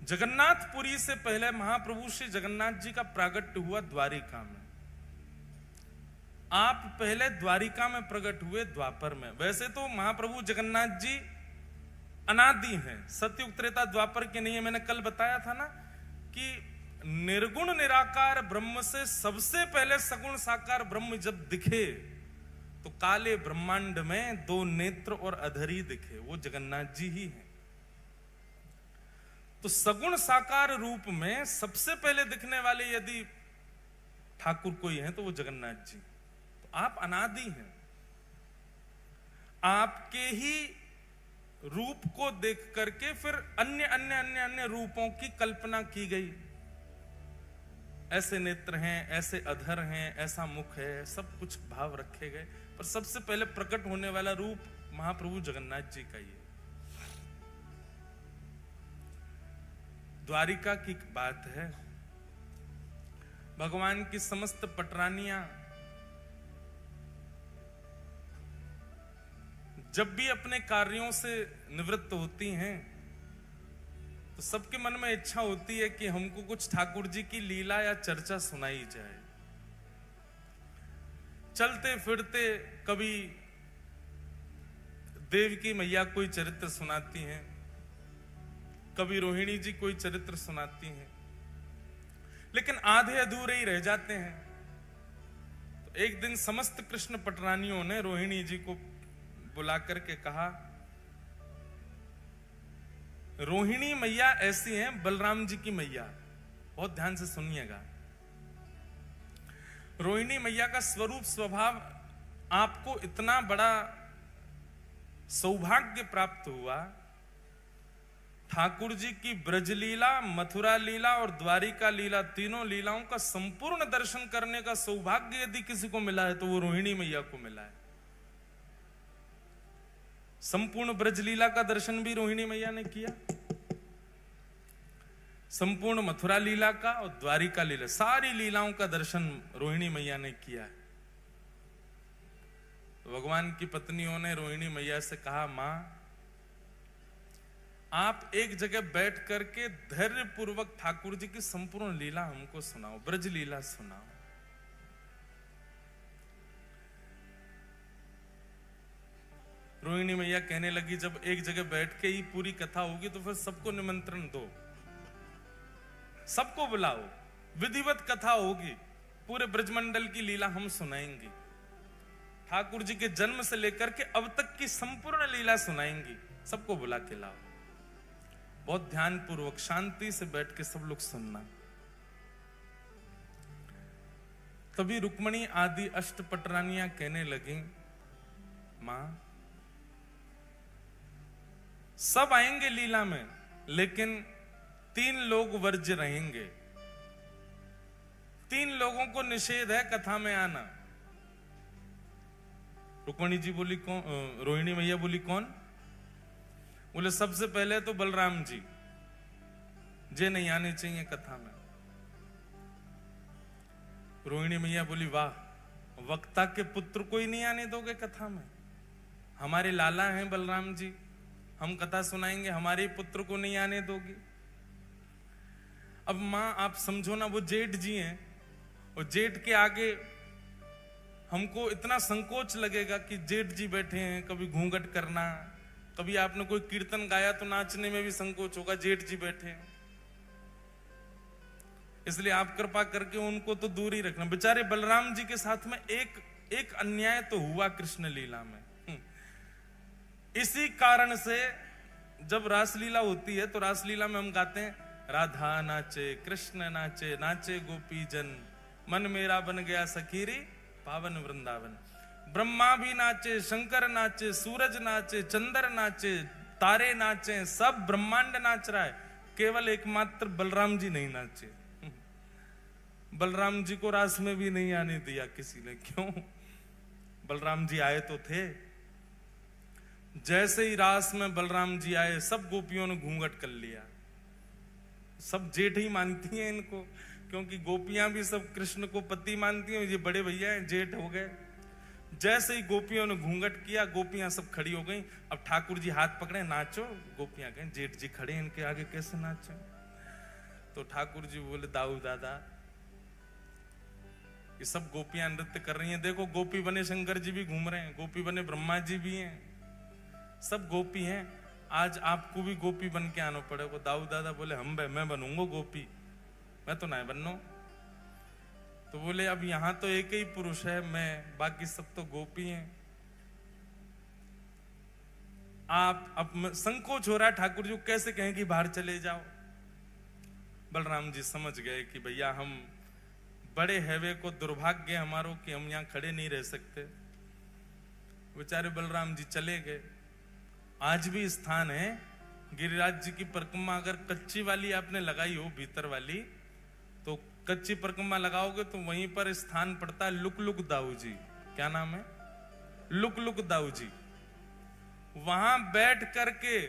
जगन्नाथपुरी से पहले महाप्रभु श्री जगन्नाथ जी का प्रागट्य हुआ द्वारिका में। आप पहले द्वारिका में प्रकट हुए द्वापर में। वैसे तो महाप्रभु जगन्नाथ जी अनादि हैं, सतयुग त्रेता द्वापर के नहीं है। मैंने कल बताया था ना कि निर्गुण निराकार ब्रह्म से सबसे पहले सगुण साकार ब्रह्म जब दिखे तो काले ब्रह्मांड में दो नेत्र और अधरी दिखे, वो जगन्नाथ जी ही हैं। तो सगुण साकार रूप में सबसे पहले दिखने वाले यदि ठाकुर कोई है तो वो जगन्नाथ जी। तो आप अनादि हैं, आपके ही रूप को देख करके फिर अन्य अन्य अन्य अन्य रूपों की कल्पना की गई। ऐसे नेत्र हैं, ऐसे अधर हैं, ऐसा मुख है, सब कुछ भाव रखे गए, पर सबसे पहले प्रकट होने वाला रूप महाप्रभु जगन्नाथ जी का ही है। द्वारिका की बात है, भगवान की समस्त पटरानियां जब भी अपने कार्यों से निवृत्त होती हैं तो सबके मन में इच्छा होती है कि हमको कुछ ठाकुर जी की लीला या चर्चा सुनाई जाए। चलते फिरते कभी देवकी मैया कोई चरित्र सुनाती हैं, कभी रोहिणी जी कोई चरित्र सुनाती हैं, लेकिन आधे अधूरे ही रह जाते हैं। तो एक दिन समस्त कृष्ण पटरानियों ने रोहिणी जी को बुला करके कहा, रोहिणी मैया ऐसी हैं बलराम जी की मैया। बहुत ध्यान से सुनिएगा। रोहिणी मैया का स्वरूप स्वभाव आपको इतना बड़ा सौभाग्य प्राप्त हुआ, ठाकुर जी की ब्रजलीला, मथुरा लीला और द्वारिका लीला, तीनों लीलाओं का संपूर्ण दर्शन करने का सौभाग्य यदि किसी को मिला है तो वो रोहिणी मैया को मिला है। संपूर्ण ब्रजलीला का दर्शन भी रोहिणी मैया ने किया, संपूर्ण मथुरा लीला का और द्वारिका लीला, सारी लीलाओं का दर्शन रोहिणी मैया ने किया है। तो भगवान की पत्नियों ने रोहिणी मैया से कहा, मां आप एक जगह बैठ करके धैर्य पूर्वक ठाकुर जी की संपूर्ण लीला हमको सुनाओ, ब्रज लीला सुनाओ। रोहिणी मैया कहने लगी, जब एक जगह बैठ के ही पूरी कथा होगी तो फिर सबको निमंत्रण दो, सबको बुलाओ, विधिवत कथा होगी, पूरे ब्रजमंडल की लीला हम सुनाएंगे, ठाकुर जी के जन्म से लेकर के अब तक की संपूर्ण लीला सुनाएंगी, सबको बुला के लाओ। बहुत ध्यान पूर्वक शांति से बैठ के सब लोग सुनना। तभी रुक्मणी आदि अष्टपटरानियां कहने लगी, मां सब आएंगे लीला में, लेकिन 3 लोग वर्ज्य रहेंगे। 3 लोगों को निषेध है कथा में आना। रुक्मणी जी बोली कौन? रोहिणी मैया बोली कौन? बोले सबसे पहले तो बलराम जी, जे नहीं आने चाहिए कथा में। रोहिणी मैया बोली, वाह, वक्ता के पुत्र को ही नहीं आने दोगे कथा में? हमारे लाला हैं बलराम जी, हम कथा सुनाएंगे, हमारे पुत्र को नहीं आने दोगी? अब मां आप समझो ना, वो जेठ जी हैं, और जेठ के आगे हमको इतना संकोच लगेगा कि जेठ जी बैठे हैं, कभी घूंघट करना, कभी आपने कोई कीर्तन गाया तो नाचने में भी संकोच होगा, जेठ जी बैठे हैं। इसलिए आप कृपा करके उनको तो दूर ही रखना। बेचारे बलराम जी के साथ में एक अन्याय तो हुआ कृष्ण लीला में। इसी कारण से जब रासलीला होती है तो रासलीला में हम गाते हैं, राधा नाचे कृष्ण नाचे, नाचे गोपी जन, मन मेरा बन गया सखीरी पावन वृंदावन। ब्रह्मा भी नाचे, शंकर नाचे, सूरज नाचे, चंद्र नाचे, तारे नाचे, सब ब्रह्मांड नाच रहा है, केवल एकमात्र बलराम जी नहीं नाचे। बलराम जी को रास में भी नहीं आने दिया किसी ने। क्यों? बलराम जी आए तो थे, जैसे ही रास में बलराम जी आए सब गोपियों ने घूंघट कर लिया। सब जेठ ही मानती हैं इनको, क्योंकि गोपियां भी सब कृष्ण को पति मानती हैं, ये बड़े भैया हैं, जेठ हो गए। जैसे ही गोपियों ने घूंघट किया, गोपियां सब खड़ी हो गई। अब ठाकुर जी हाथ पकड़े, नाचो। गोपियां कहें, जेठ जी खड़े, इनके आगे कैसे नाचो? तो ठाकुर जी बोले दाऊ दादा ये सब गोपियां नृत्य कर रही हैं, देखो गोपी बने शंकर जी भी घूम रहे हैं, गोपी बने ब्रह्मा जी भी हैं, सब गोपी हैं, आज आपको भी गोपी बन के आना पड़ेगा। दाऊ दादा बोले मैं बनूंगा गोपी, मैं तो नहीं बनना। तो बोले अब यहां तो एक ही पुरुष है मैं, बाकी सब तो गोपी हैं। आप अब संकोच हो रहा है, ठाकुर जी कैसे कहें कि बाहर चले जाओ। बलराम जी समझ गए कि भैया हम बड़े हैवे को दुर्भाग्य हमारो कि हम यहां खड़े नहीं रह सकते। बेचारे बलराम जी चले गए। आज भी स्थान है गिरिराज जी की परिक्रमा, अगर कच्ची वाली आपने लगाई हो भीतर वाली, तो कच्ची परिक्रमा लगाओगे तो वहीं पर स्थान पड़ता है लुक दाऊ जी। क्या नाम है? लुक दाऊ जी। वहां बैठ करके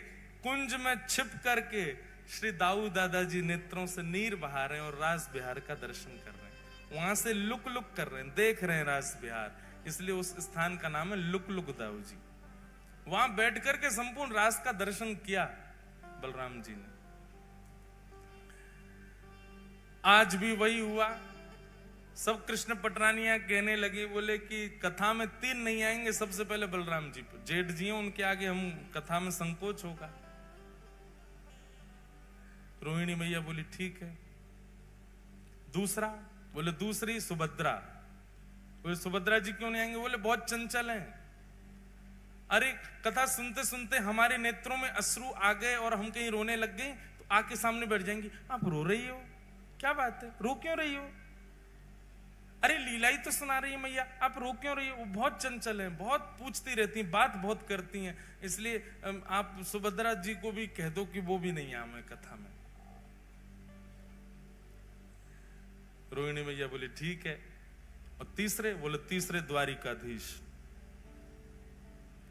कुंज में छिप करके श्री दाऊ दादाजी नेत्रों से नीर बहा रहे हैं और रास बिहार का दर्शन कर रहे हैं। वहां से लुक कर रहे हैं, देख रहे हैं रास बिहार, इसलिए उस स्थान का नाम है लुक दाऊ जी। वहां बैठ करके संपूर्ण रास का दर्शन किया बलराम जी ने। आज भी वही हुआ। सब कृष्ण पटरानियां कहने लगे, बोले कि कथा में 3 नहीं आएंगे, सबसे पहले बलराम जी पर, जेठ जी हैं उनके आगे हम कथा में संकोच होगा। रोहिणी मैया बोली ठीक है। दूसरा, बोले दूसरी सुभद्रा। बोले सुभद्रा जी क्यों नहीं आएंगे? बोले बहुत चंचल हैं। अरे कथा सुनते सुनते हमारे नेत्रों में अश्रु आ गए और हम कहीं रोने लग गए तो आके सामने बैठ जाएंगी। आप रो रही हो, क्या बात है, रो क्यों रही हो? अरे लीला ही तो सुना रही है मैया, आप रो क्यों रही हो? वो बहुत चंचल हैं, बहुत पूछती रहती हैं, बात बहुत करती हैं, इसलिए आप सुभद्रा जी को भी कह दो कि वो भी नहीं आए कथा में। रोहिणी मैया बोली ठीक है। और तीसरे, बोले तीसरे द्वारिकाधीश।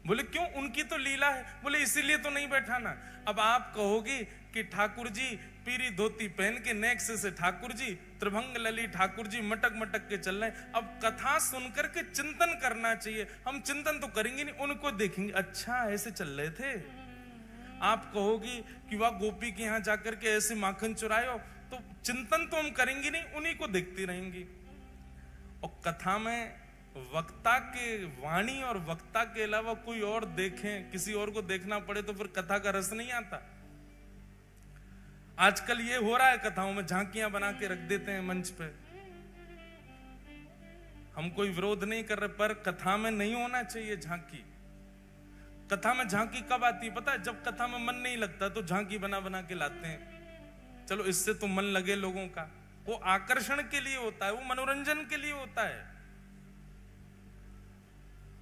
बोले क्यों, उनकी तो लीला है। बोले इसीलिए तो नहीं बैठाना। अब आप कहोगी कि ठाकुर जी पीरी धोती पहन के नेक्स्ट से ठाकुर जी, त्रिभंग लली ठाकुर जी मटक के चल रहे हैं। अब कथा सुनकर के चिंतन करना चाहिए। हम चिंतन तो करेंगे नहीं, उनको देखेंगे, अच्छा ऐसे चल रहे थे। आप कहोगी कि वह गोपी के यहां जाकर के ऐसे माखन चुराए हो, तो चिंतन तो हम करेंगे नहीं, उन्हीं को देखती रहेंगी। और कथा में वक्ता के वाणी और वक्ता के अलावा कोई और देखें, किसी और को देखना पड़े तो फिर कथा का रस नहीं आता। आजकल ये हो रहा है, कथाओं में झांकियां बना के रख देते हैं मंच पे। हम कोई विरोध नहीं कर रहे, पर कथा में नहीं होना चाहिए झांकी। कथा में झांकी कब आती है पता है? जब कथा में मन नहीं लगता तो झांकी बना के लाते हैं। चलो इससे तो मन लगे लोगों का, वो आकर्षण के लिए होता है, वो मनोरंजन के लिए होता है।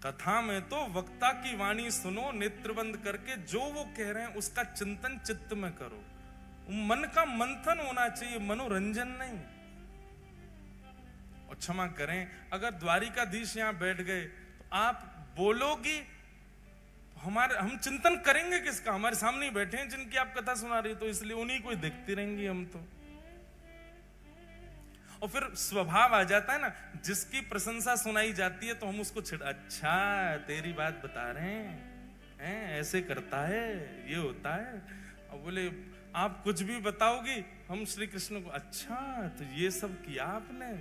कथा में तो वक्ता की वाणी सुनो, नेत्र बंद करके जो वो कह रहे हैं उसका चिंतन चित्त में करो। मन का मंथन होना चाहिए, मनोरंजन नहीं। और क्षमा करें, अगर द्वारिकाधीश यहां बैठ गए तो आप बोलोगी, हम चिंतन करेंगे किसका? हमारे सामने ही बैठे हैं जिनकी आप कथा सुना रही, तो इसलिए उन्हीं को देखती रहेंगी हम तो। और फिर स्वभाव आ जाता है ना, जिसकी प्रशंसा सुनाई जाती है तो हम उसको अच्छा तेरी बात बता रहे हैं, ऐसे करता है, ये होता है। और बोले आप कुछ भी बताओगी, हम श्री कृष्ण को अच्छा तो ये सब किया आपने।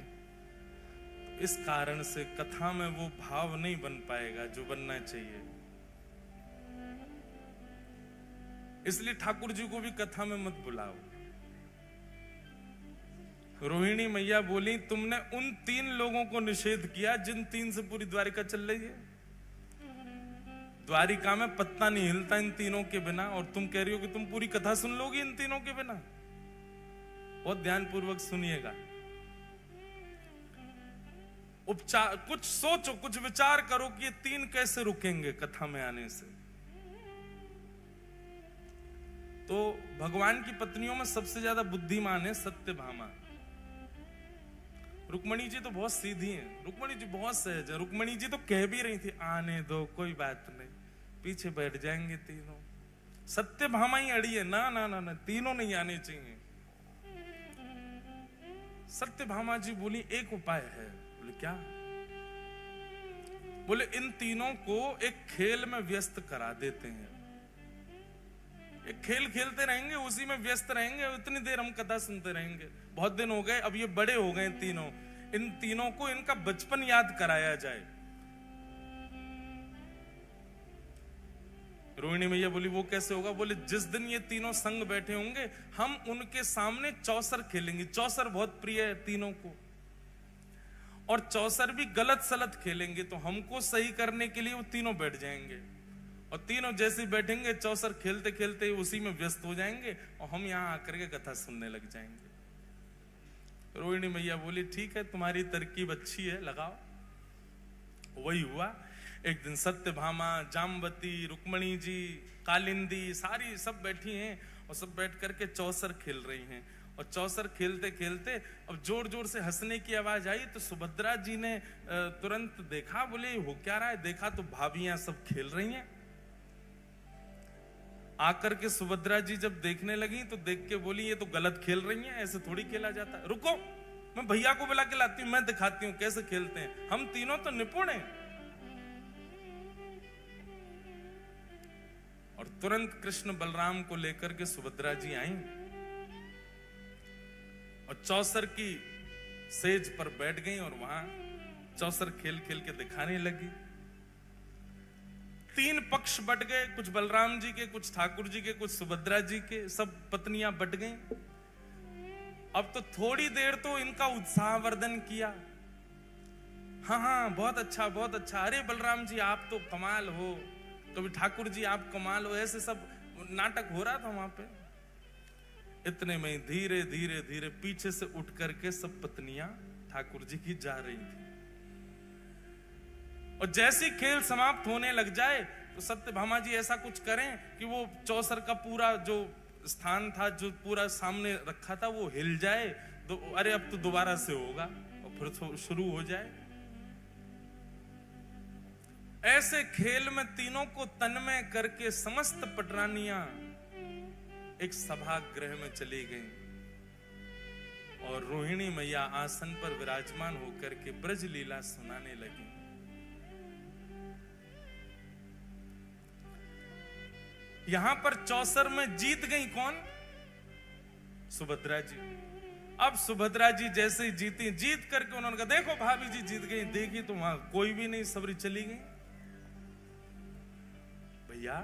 तो इस कारण से कथा में वो भाव नहीं बन पाएगा जो बनना चाहिए। इसलिए ठाकुर जी को भी कथा में मत बुलाओ। रोहिणी मैया बोली तुमने उन 3 लोगों को निषेध किया जिन 3 से पूरी द्वारिका चल रही है। द्वारिका में पत्ता नहीं हिलता इन तीनों के बिना, और तुम कह रही हो कि तुम पूरी कथा सुन लोगी इन तीनों के बिना। बहुत ध्यानपूर्वक सुनिएगा, उपचार कुछ सोचो, कुछ विचार करो कि ये 3 कैसे रुकेंगे कथा में आने से। तो भगवान की पत्नियों में सबसे ज्यादा बुद्धिमान है सत्यभामा। रुक्मणी जी तो बहुत सीधी हैं, रुक्मणी जी बहुत सहज है। रुक्मणी जी तो कह भी रही थी आने दो, कोई बात नहीं, पीछे बैठ जाएंगे तीनों। सत्यभामा ही अड़ी है, ना ना ना ना, तीनों नहीं आने चाहिए। सत्यभामा जी बोली एक उपाय है। बोले क्या? बोले इन तीनों को एक खेल में व्यस्त करा देते हैं। ये खेल खेलते रहेंगे, उसी में व्यस्त रहेंगे, उतनी देर हम कथा सुनते रहेंगे। बहुत दिन हो गए, अब ये बड़े हो गए तीनों, इन तीनों को इनका बचपन याद कराया जाए। रोहिणी मैया बोली वो कैसे होगा? बोले जिस दिन ये तीनों संग बैठे होंगे हम उनके सामने चौसर खेलेंगे। चौसर बहुत प्रिय है तीनों को, और चौसर भी गलत सलत खेलेंगे, तो हमको सही करने के लिए वो तीनों बैठ जाएंगे, और तीनों जैसे बैठेंगे चौसर खेलते खेलते उसी में व्यस्त हो जाएंगे, और हम यहाँ आकर के कथा सुनने लग जाएंगे। रोहिणी मैया बोली ठीक है, तुम्हारी तरकीब अच्छी है, लगाओ। वही हुआ। एक दिन सत्यभामा, जामवती, रुक्मणी जी, कालिंदी सारी सब बैठी हैं, और सब बैठ करके चौसर खेल रही हैं। और चौसर खेलते खेलते अब जोर जोर से हंसने की आवाज आई, तो सुभद्रा जी ने तुरंत देखा, बोले हो क्या रहा है? देखा तो भाभियां सब खेल रही हैं। आकर के सुभद्रा जी जब देखने लगी तो देख के बोली ये तो गलत खेल रही हैं, ऐसे थोड़ी खेला जाता है। रुको, मैं भैया को बुला के लाती हूं, मैं दिखाती हूं कैसे खेलते हैं, हम तीनों तो निपुण हैं। और तुरंत कृष्ण बलराम को लेकर के सुभद्रा जी आई, और चौसर की सेज पर बैठ गई, और वहां चौसर खेल खेल के दिखाने लगी। तीन पक्ष बट गए, कुछ बलराम जी के, कुछ ठाकुर जी के, कुछ सुभद्रा जी के, सब पत्नियां बट गईं। अब तो थोड़ी देर तो इनका उत्साहवर्धन किया, हाँ हाँ बहुत अच्छा बहुत अच्छा, अरे बलराम जी आप तो कमाल हो, कभी ठाकुर जी आप कमाल हो, ऐसे सब नाटक हो रहा था वहां पे। इतने में धीरे धीरे धीरे पीछे से उठ करके सब पत्नियां ठाकुर जी की जा रही थी, और जैसे खेल समाप्त होने लग जाए तो सत्यभामा जी ऐसा कुछ करें कि वो चौसर का पूरा जो स्थान था, जो पूरा सामने रखा था, वो हिल जाए, तो अरे अब तो दोबारा से होगा, और फिर शुरू हो जाए। ऐसे खेल में तीनों को तन्मय करके समस्त पटरानियां एक सभागृह में चली गईं, और रोहिणी मैया आसन पर विराजमान होकर के ब्रज लीला सुनाने लगी। यहां पर चौसर में जीत गई कौन? सुभद्रा जी। अब सुभद्रा जी जैसे ही जीती, जीत करके उन्होंने कहा देखो भाभी जी जीत गई। देखी तो वहां कोई भी नहीं, सबरी चली गई। भैया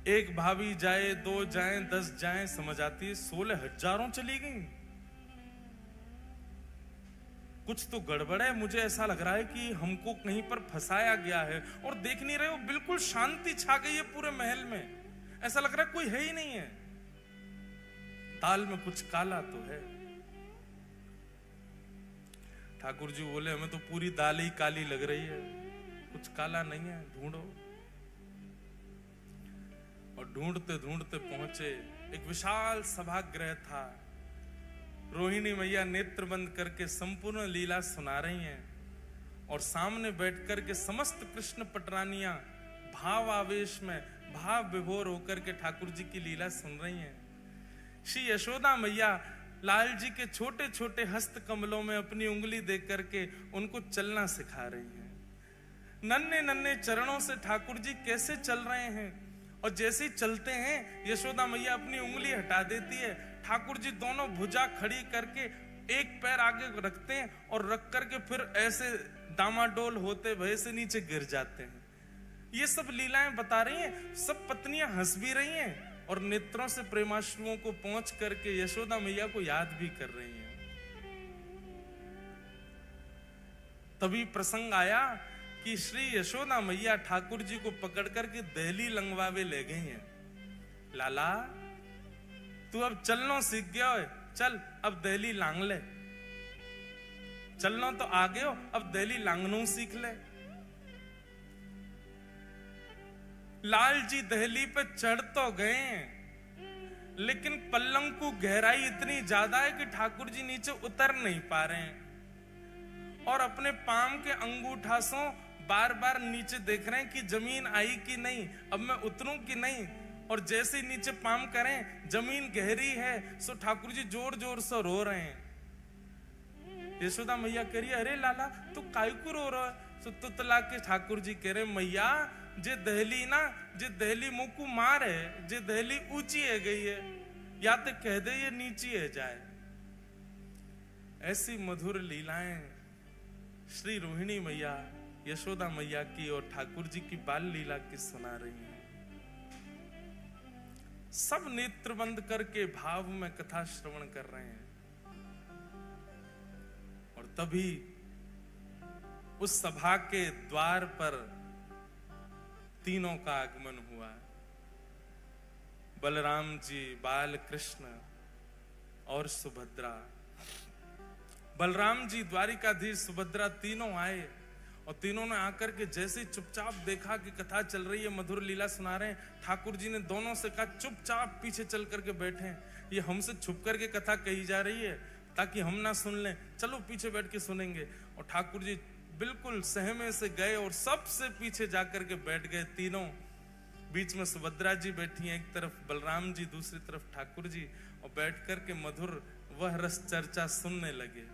एक भाभी जाए, दो जाए, 10 जाए समझ आती है, 16 हजारों चली गई। कुछ तो गड़बड़ है, मुझे ऐसा लग रहा है कि हमको कहीं पर फंसाया गया है। और देख नहीं रहे हो, बिल्कुल शांति छा गई है पूरे महल में, ऐसा लग रहा है कोई है ही नहीं है। दाल में कुछ काला तो है। ठाकुर जी बोले हमें तो पूरी दाल ही काली लग रही है, कुछ काला नहीं है, ढूंढो। और ढूंढते ढूंढते पहुंचे, एक विशाल सभागृह था। रोहिणी मैया नेत्र बंद करके संपूर्ण लीला सुना रही हैं, और सामने बैठकर के समस्त कृष्ण पटरानियां भाव आवेश में भाव विभोर होकर के ठाकुर जी की लीला सुन रही हैं। श्री यशोदा मैया लाल जी के छोटे छोटे हस्त कमलों में अपनी उंगली देख करके उनको चलना सिखा रही हैं। नन्हे नन्हे चरणों से ठाकुर जी कैसे चल रहे हैं, और जैसे ही चलते हैं यशोदा मैया अपनी उंगली हटा देती है। ठाकुर जी दोनों भुजा खड़ी करके एक पैर आगे रखते हैं, और रख करके फिर ऐसे डामाडोल होते भय से नीचे गिर जाते हैं। ये सब लीलाएं बता रही हैं। सब पत्नियां हंस भी रही हैं, और नेत्रों से प्रेमाश्रुओं को पहुंच करके यशोदा मैया को याद भी कर रही हैं। तभी प्रसंग आया कि श्री यशोदा मैया ठाकुर जी को पकड़ करके दहली लंगवावे ले गई हैं। लाला तू अब चलना सीख गया है, चल अब दहली लांग ले। चलना तो आ गयो, अब दहली लांगनू सीख ले। लाल जी दहली पे चढ़ तो गए, लेकिन पल्लंग को गहराई इतनी ज्यादा है कि ठाकुर जी नीचे उतर नहीं पा रहे हैं, और अपने पाम के अंगूठासों बार बार नीचे देख रहे हैं कि जमीन आई कि नहीं, अब मैं उतरूं कि नहीं। और जैसे ही नीचे पाम करें जमीन गहरी है, सो ठाकुर जी जोर जोर से रो रहे हैं। यशोदा मैया कह रही है अरे लाला तू काहे को रो रहा है? सो तुतला के ठाकुर जी कह रहे मैया जे दहली ना, जे दहली मुकु मार है, जे दहली ऊंची है गई है, या तो कह दे ये नीची है जाए। ऐसी मधुर लीलाएं श्री रोहिणी मैया, यशोदा मैया की और ठाकुर जी की बाल लीला की सुना रही हैं। सब नेत्र बंद करके भाव में कथा श्रवण कर रहे हैं। और तभी उस सभा के द्वार पर तीनों का आगमन हुआ। बलराम जी, बाल कृष्ण और सुभद्रा। बलराम जी, द्वारिकाधीश, सुभद्रा तीनों आए और तीनों ने आकर के जैसे ही चुपचाप देखा कि कथा चल रही है, मधुर लीला सुना रहे हैं, ठाकुर जी ने दोनों से कहा चुपचाप पीछे चल करके बैठे, ये हमसे छुप करके कथा कही जा रही है ताकि हम ना सुन लें, चलो पीछे बैठ के सुनेंगे। और ठाकुर जी बिल्कुल सहमे से गए और सबसे पीछे जाकर के बैठ गए तीनों। बीच में सुभद्रा जी बैठी हैं, एक तरफ बलराम जी, दूसरी तरफ ठाकुर जी, और बैठ करके मधुर वह रस चर्चा सुनने लगे।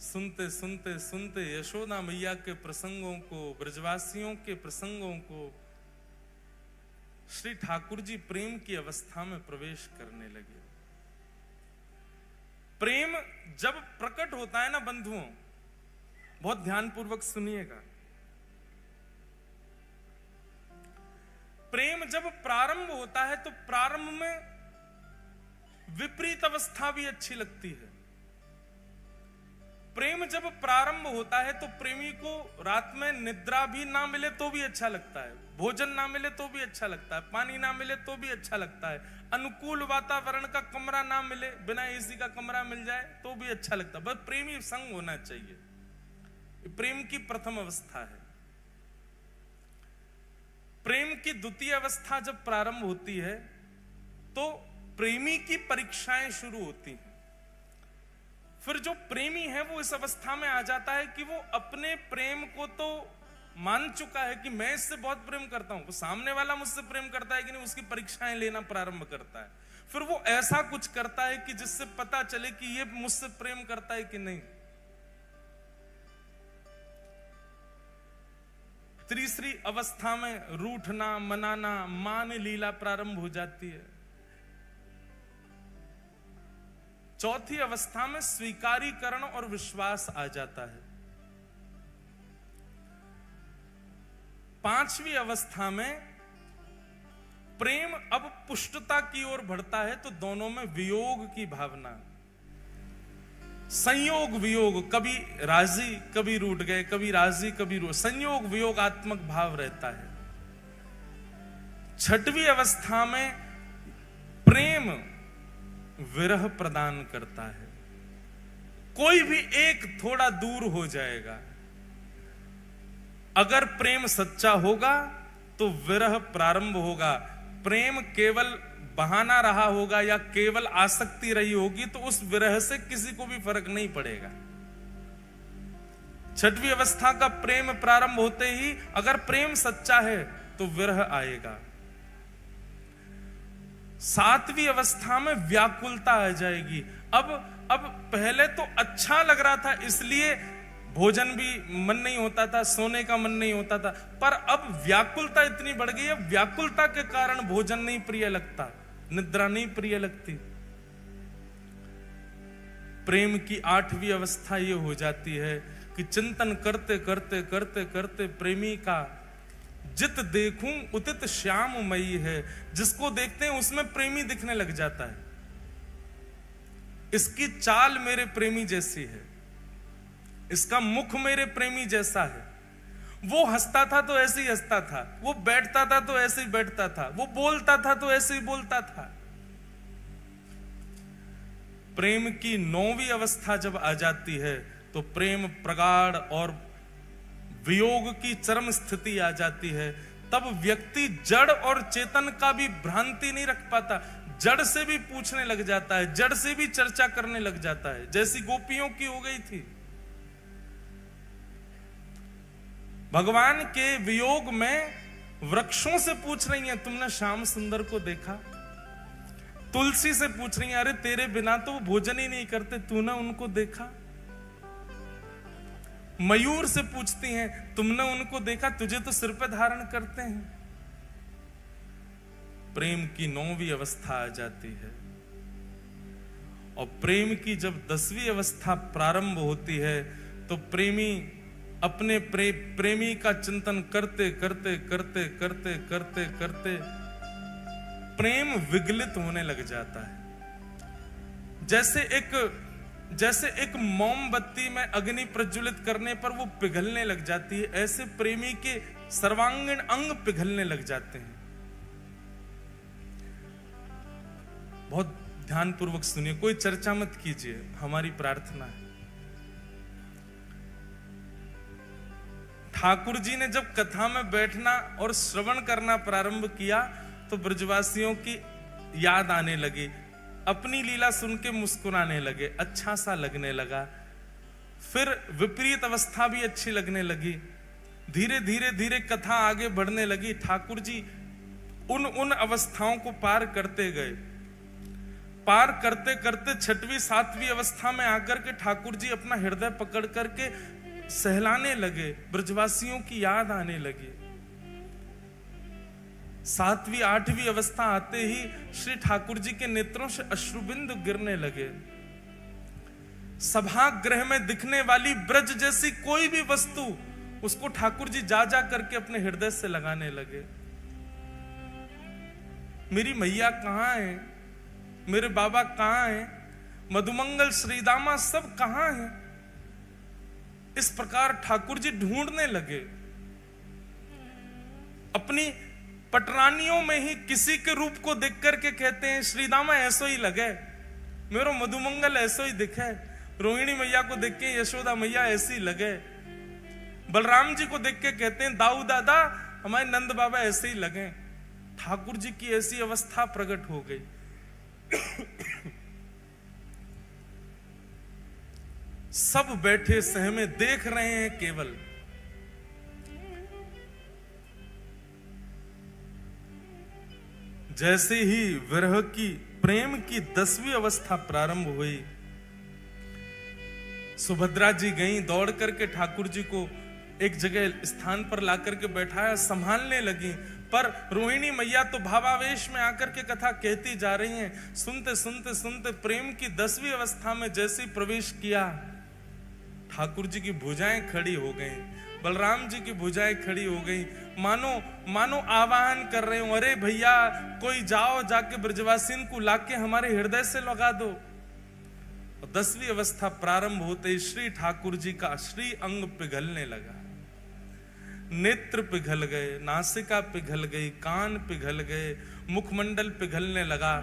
सुनते सुनते सुनते यशोदा मैया के प्रसंगों को, ब्रजवासियों के प्रसंगों को, श्री ठाकुर जी प्रेम की अवस्था में प्रवेश करने लगे। प्रेम जब प्रकट होता है ना बंधुओं, बहुत ध्यानपूर्वक सुनिएगा, प्रेम जब प्रारंभ होता है तो प्रारंभ में विपरीत अवस्था भी अच्छी लगती है। प्रेम जब प्रारंभ होता है तो प्रेमी को रात में निद्रा भी ना मिले तो भी अच्छा लगता है, भोजन ना मिले तो भी अच्छा लगता है, पानी ना मिले तो भी अच्छा लगता है, अनुकूल वातावरण का कमरा ना मिले, बिना एसी का कमरा मिल जाए तो भी अच्छा लगता है, बस प्रेमी संग होना चाहिए। प्रेम की प्रथम अवस्था है। प्रेम की द्वितीय अवस्था जब प्रारंभ होती है तो प्रेमी की परीक्षाएं शुरू होती हैं। फिर जो प्रेमी है वो इस अवस्था में आ जाता है कि वो अपने प्रेम को तो मान चुका है कि मैं इससे बहुत प्रेम करता हूं, वो सामने वाला मुझसे प्रेम करता है कि नहीं, उसकी परीक्षाएं लेना प्रारंभ करता है। फिर वो ऐसा कुछ करता है कि जिससे पता चले कि ये मुझसे प्रेम करता है कि नहीं। तीसरी अवस्था में रूठना, मनाना, मान लीला प्रारंभ हो जाती है। चौथी अवस्था में स्वीकारीकरण और विश्वास आ जाता है। पांचवी अवस्था में प्रेम अब पुष्टता की ओर बढ़ता है तो दोनों में वियोग की भावना, संयोग वियोग, कभी राजी कभी रूठ गए, कभी राजी कभी रूठ, संयोग वियोगात्मक भाव रहता है। छठवीं अवस्था में प्रेम विरह प्रदान करता है। कोई भी एक थोड़ा दूर हो जाएगा। अगर प्रेम सच्चा होगा तो विरह प्रारंभ होगा। प्रेम केवल बहाना रहा होगा या केवल आसक्ति रही होगी तो उस विरह से किसी को भी फर्क नहीं पड़ेगा। छठवीं अवस्था का प्रेम प्रारंभ होते ही अगर प्रेम सच्चा है तो विरह आएगा। सातवीं अवस्था में व्याकुलता आ जाएगी। अब पहले तो अच्छा लग रहा था इसलिए भोजन भी मन नहीं होता था, सोने का मन नहीं होता था, पर अब व्याकुलता इतनी बढ़ गई है, व्याकुलता के कारण भोजन नहीं प्रिय लगता, निद्रा नहीं प्रिय लगती। प्रेम की आठवीं अवस्था ये हो जाती है कि चिंतन करते करते करते करते प्रेमी का जित देखूं उतित श्याममयी है, जिसको देखते हैं उसमें प्रेमी दिखने लग जाता है। इसकी चाल मेरे प्रेमी जैसी है, इसका मुख मेरे प्रेमी जैसा है, वो हंसता था तो ऐसे ही हंसता था, वो बैठता था तो ऐसे ही बैठता था, वो बोलता था तो ऐसे ही बोलता था। प्रेम की नौवीं अवस्था जब आ जाती है तो प्रेम प्रगाढ़ और वियोग की चरम स्थिति आ जाती है। तब व्यक्ति जड़ और चेतन का भी भ्रांति नहीं रख पाता, जड़ से भी पूछने लग जाता है, जड़ से भी चर्चा करने लग जाता है, जैसी गोपियों की हो गई थी। भगवान के वियोग में वृक्षों से पूछ रही हैं, तुमने श्याम सुंदर को देखा? तुलसी से पूछ रही हैं, अरे तेरे बिना तो वो भोजन ही नहीं करते, तूने उनको देखा? मयूर से पूछती हैं, तुमने उनको देखा, तुझे तो सिर पे धारण करते हैं। प्रेम की 9वीं अवस्था आ जाती है और प्रेम की जब 10वीं अवस्था प्रारंभ होती है तो प्रेमी अपने प्रेमी का चिंतन करते करते करते करते करते करते प्रेम विगलित होने लग जाता है। जैसे एक मोमबत्ती में अग्नि प्रज्वलित करने पर वो पिघलने लग जाती है, ऐसे प्रेमी के सर्वांगीण अंग पिघलने लग जाते हैं। बहुत ध्यानपूर्वक सुनिए, कोई चर्चा मत कीजिए, हमारी प्रार्थना है। ठाकुर जी ने जब कथा में बैठना और श्रवण करना प्रारंभ किया तो ब्रजवासियों की याद आने लगी, अपनी लीला सुन के मुस्कुराने लगे, अच्छा सा लगने लगा। फिर विपरीत अवस्था भी अच्छी लगने लगी। धीरे धीरे धीरे कथा आगे बढ़ने लगी। ठाकुर जी उन अवस्थाओं को पार करते गए। पार करते करते 6वीं 7वीं अवस्था में आकर के ठाकुर जी अपना हृदय पकड़ करके सहलाने लगे, ब्रजवासियों की याद आने लगी। 7वीं 8वीं अवस्था आते ही श्री ठाकुर जी के नेत्रों से अश्रुबिंदु गिरने लगे। सभागृह में दिखने वाली ब्रज जैसी कोई भी वस्तु उसको ठाकुर जी जा जा करके अपने हृदय से लगाने लगे। मेरी मैया कहां है, मेरे बाबा कहां है, मधुमंगल श्रीदामा सब कहां है। इस प्रकार ठाकुर जी ढूंढने लगे। अपनी पटरानियों में ही किसी के रूप को देख करके कहते हैं, श्रीदामा ऐसो ही लगे, मेरो मधुमंगल ऐसो ही दिखे। रोहिणी मैया को देख के यशोदा मैया ऐसी लगे। बलराम जी को देख के कहते हैं, दाऊ दादा हमारे नंद बाबा ऐसे ही लगे। ठाकुर जी की ऐसी अवस्था प्रकट हो गई। सब बैठे सहमे देख रहे हैं केवल। जैसे ही विरह की प्रेम की 10वीं अवस्था प्रारंभ हुई, सुभद्रा जी गई, दौड़ करके ठाकुर जी को एक जगह स्थान पर लाकर के बैठाया, संभालने लगी। पर रोहिणी मैया तो भावावेश में आकर के कथा कहती जा रही हैं। सुनते सुनते सुनते प्रेम की 10वीं अवस्था में जैसे प्रवेश किया, ठाकुर जी की भुजाएं खड़ी हो गई, बलराम जी की भुजाएं खड़ी हो गई, मानो आवाहन कर रहे हो, अरे भैया कोई जाओ, जाके ब्रजवासिन को लाके हमारे हृदय से लगा दो। 10वीं अवस्था प्रारंभ होते श्री ठाकुर जी का श्री अंग पिघलने लगा। नेत्र पिघल गए, नासिका पिघल गई, कान पिघल गए, मुखमंडल पिघलने लगा,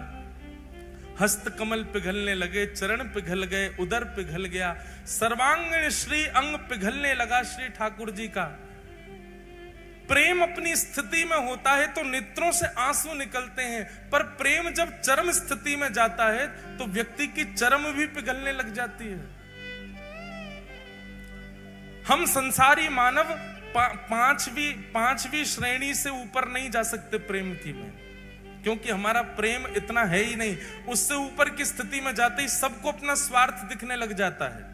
हस्त कमल पिघलने लगे, चरण पिघल गए, उदर पिघल गया, सर्वांगीण श्री अंग पिघलने लगा श्री ठाकुर जी का। प्रेम अपनी स्थिति में होता है तो नेत्रों से आंसू निकलते हैं, पर प्रेम जब चरम स्थिति में जाता है तो व्यक्ति की चरम भी पिघलने लग जाती है। हम संसारी मानव पांचवी श्रेणी से ऊपर नहीं जा सकते प्रेम की में, क्योंकि हमारा प्रेम इतना है ही नहीं। उससे ऊपर की स्थिति में जाते ही सबको अपना स्वार्थ दिखने लग जाता है।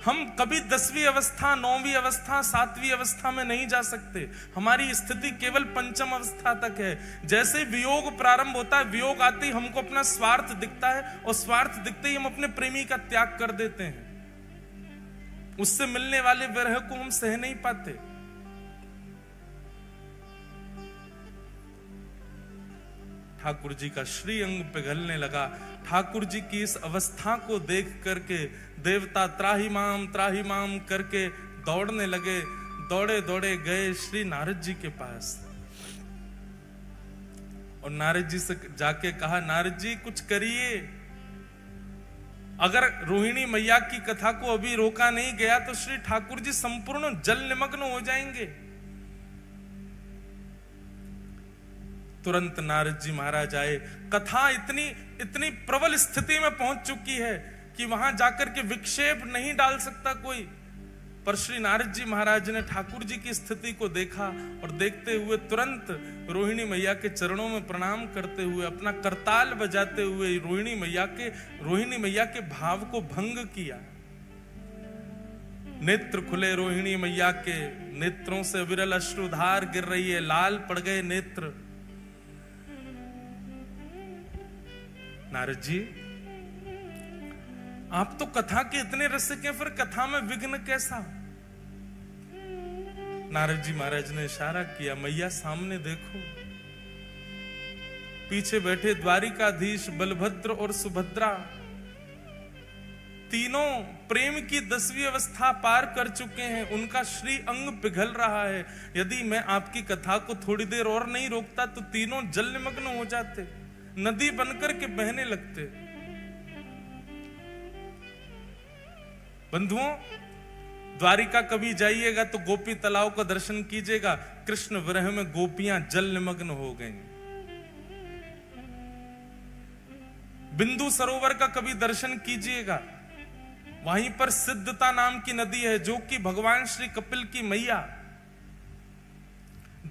हम कभी 10वीं अवस्था, 9वीं अवस्था, 7वीं अवस्था में नहीं जा सकते। हमारी स्थिति केवल 5वीं अवस्था तक है। जैसे वियोग प्रारंभ होता है, वियोग आते ही हमको अपना स्वार्थ दिखता है और स्वार्थ दिखते ही हम अपने प्रेमी का त्याग कर देते हैं। उससे मिलने वाले विरह को हम सह नहीं पाते। ठाकुर जी का श्री अंग पिघलने लगा। ठाकुर जी की इस अवस्था को देख करके देवता त्राहि माम करके दौड़ने लगे। दौड़े दौड़े गए श्री नारद जी के पास और नारद जी से जाके कहा, नारद जी कुछ करिए। अगर रोहिणी मैया की कथा को अभी रोका नहीं गया तो श्री ठाकुर जी संपूर्ण जल निमग्न हो जाएंगे। तुरंत नारद जी महाराज आए। कथा इतनी प्रबल स्थिति में पहुंच चुकी है कि वहां जाकर के विक्षेप नहीं डाल सकता कोई। पर श्री नारद जी महाराज ने ठाकुर जी की स्थिति को देखा और देखते हुए तुरंत रोहिणी मैया के चरणों में प्रणाम करते हुए अपना करताल बजाते हुए रोहिणी मैया के भाव को भंग किया। नेत्र खुले रोहिणी मैया के, नेत्रों से विरल अश्रुधार गिर रही है, लाल पड़ गए नेत्र। नारद जी, आप तो कथा के इतने रसिक हैं, फिर कथा में विघ्न कैसा? नारद जी महाराज ने इशारा किया, मैया सामने देखो। पीछे बैठे द्वारिकाधीश बलभद्र और सुभद्रा तीनों प्रेम की 10वीं अवस्था पार कर चुके हैं। उनका श्री अंग पिघल रहा है। यदि मैं आपकी कथा को थोड़ी देर और नहीं रोकता तो तीनों जल निमग्न हो जाते, नदी बनकर के बहने लगते। बंधुओं, द्वारिका कभी जाइएगा तो गोपी तालाब का दर्शन कीजिएगा। कृष्ण विरह में गोपियां जल निमग्न हो गईं। बिंदु सरोवर का कभी दर्शन कीजिएगा, वहीं पर सिद्धता नाम की नदी है जो कि भगवान श्री कपिल की मैया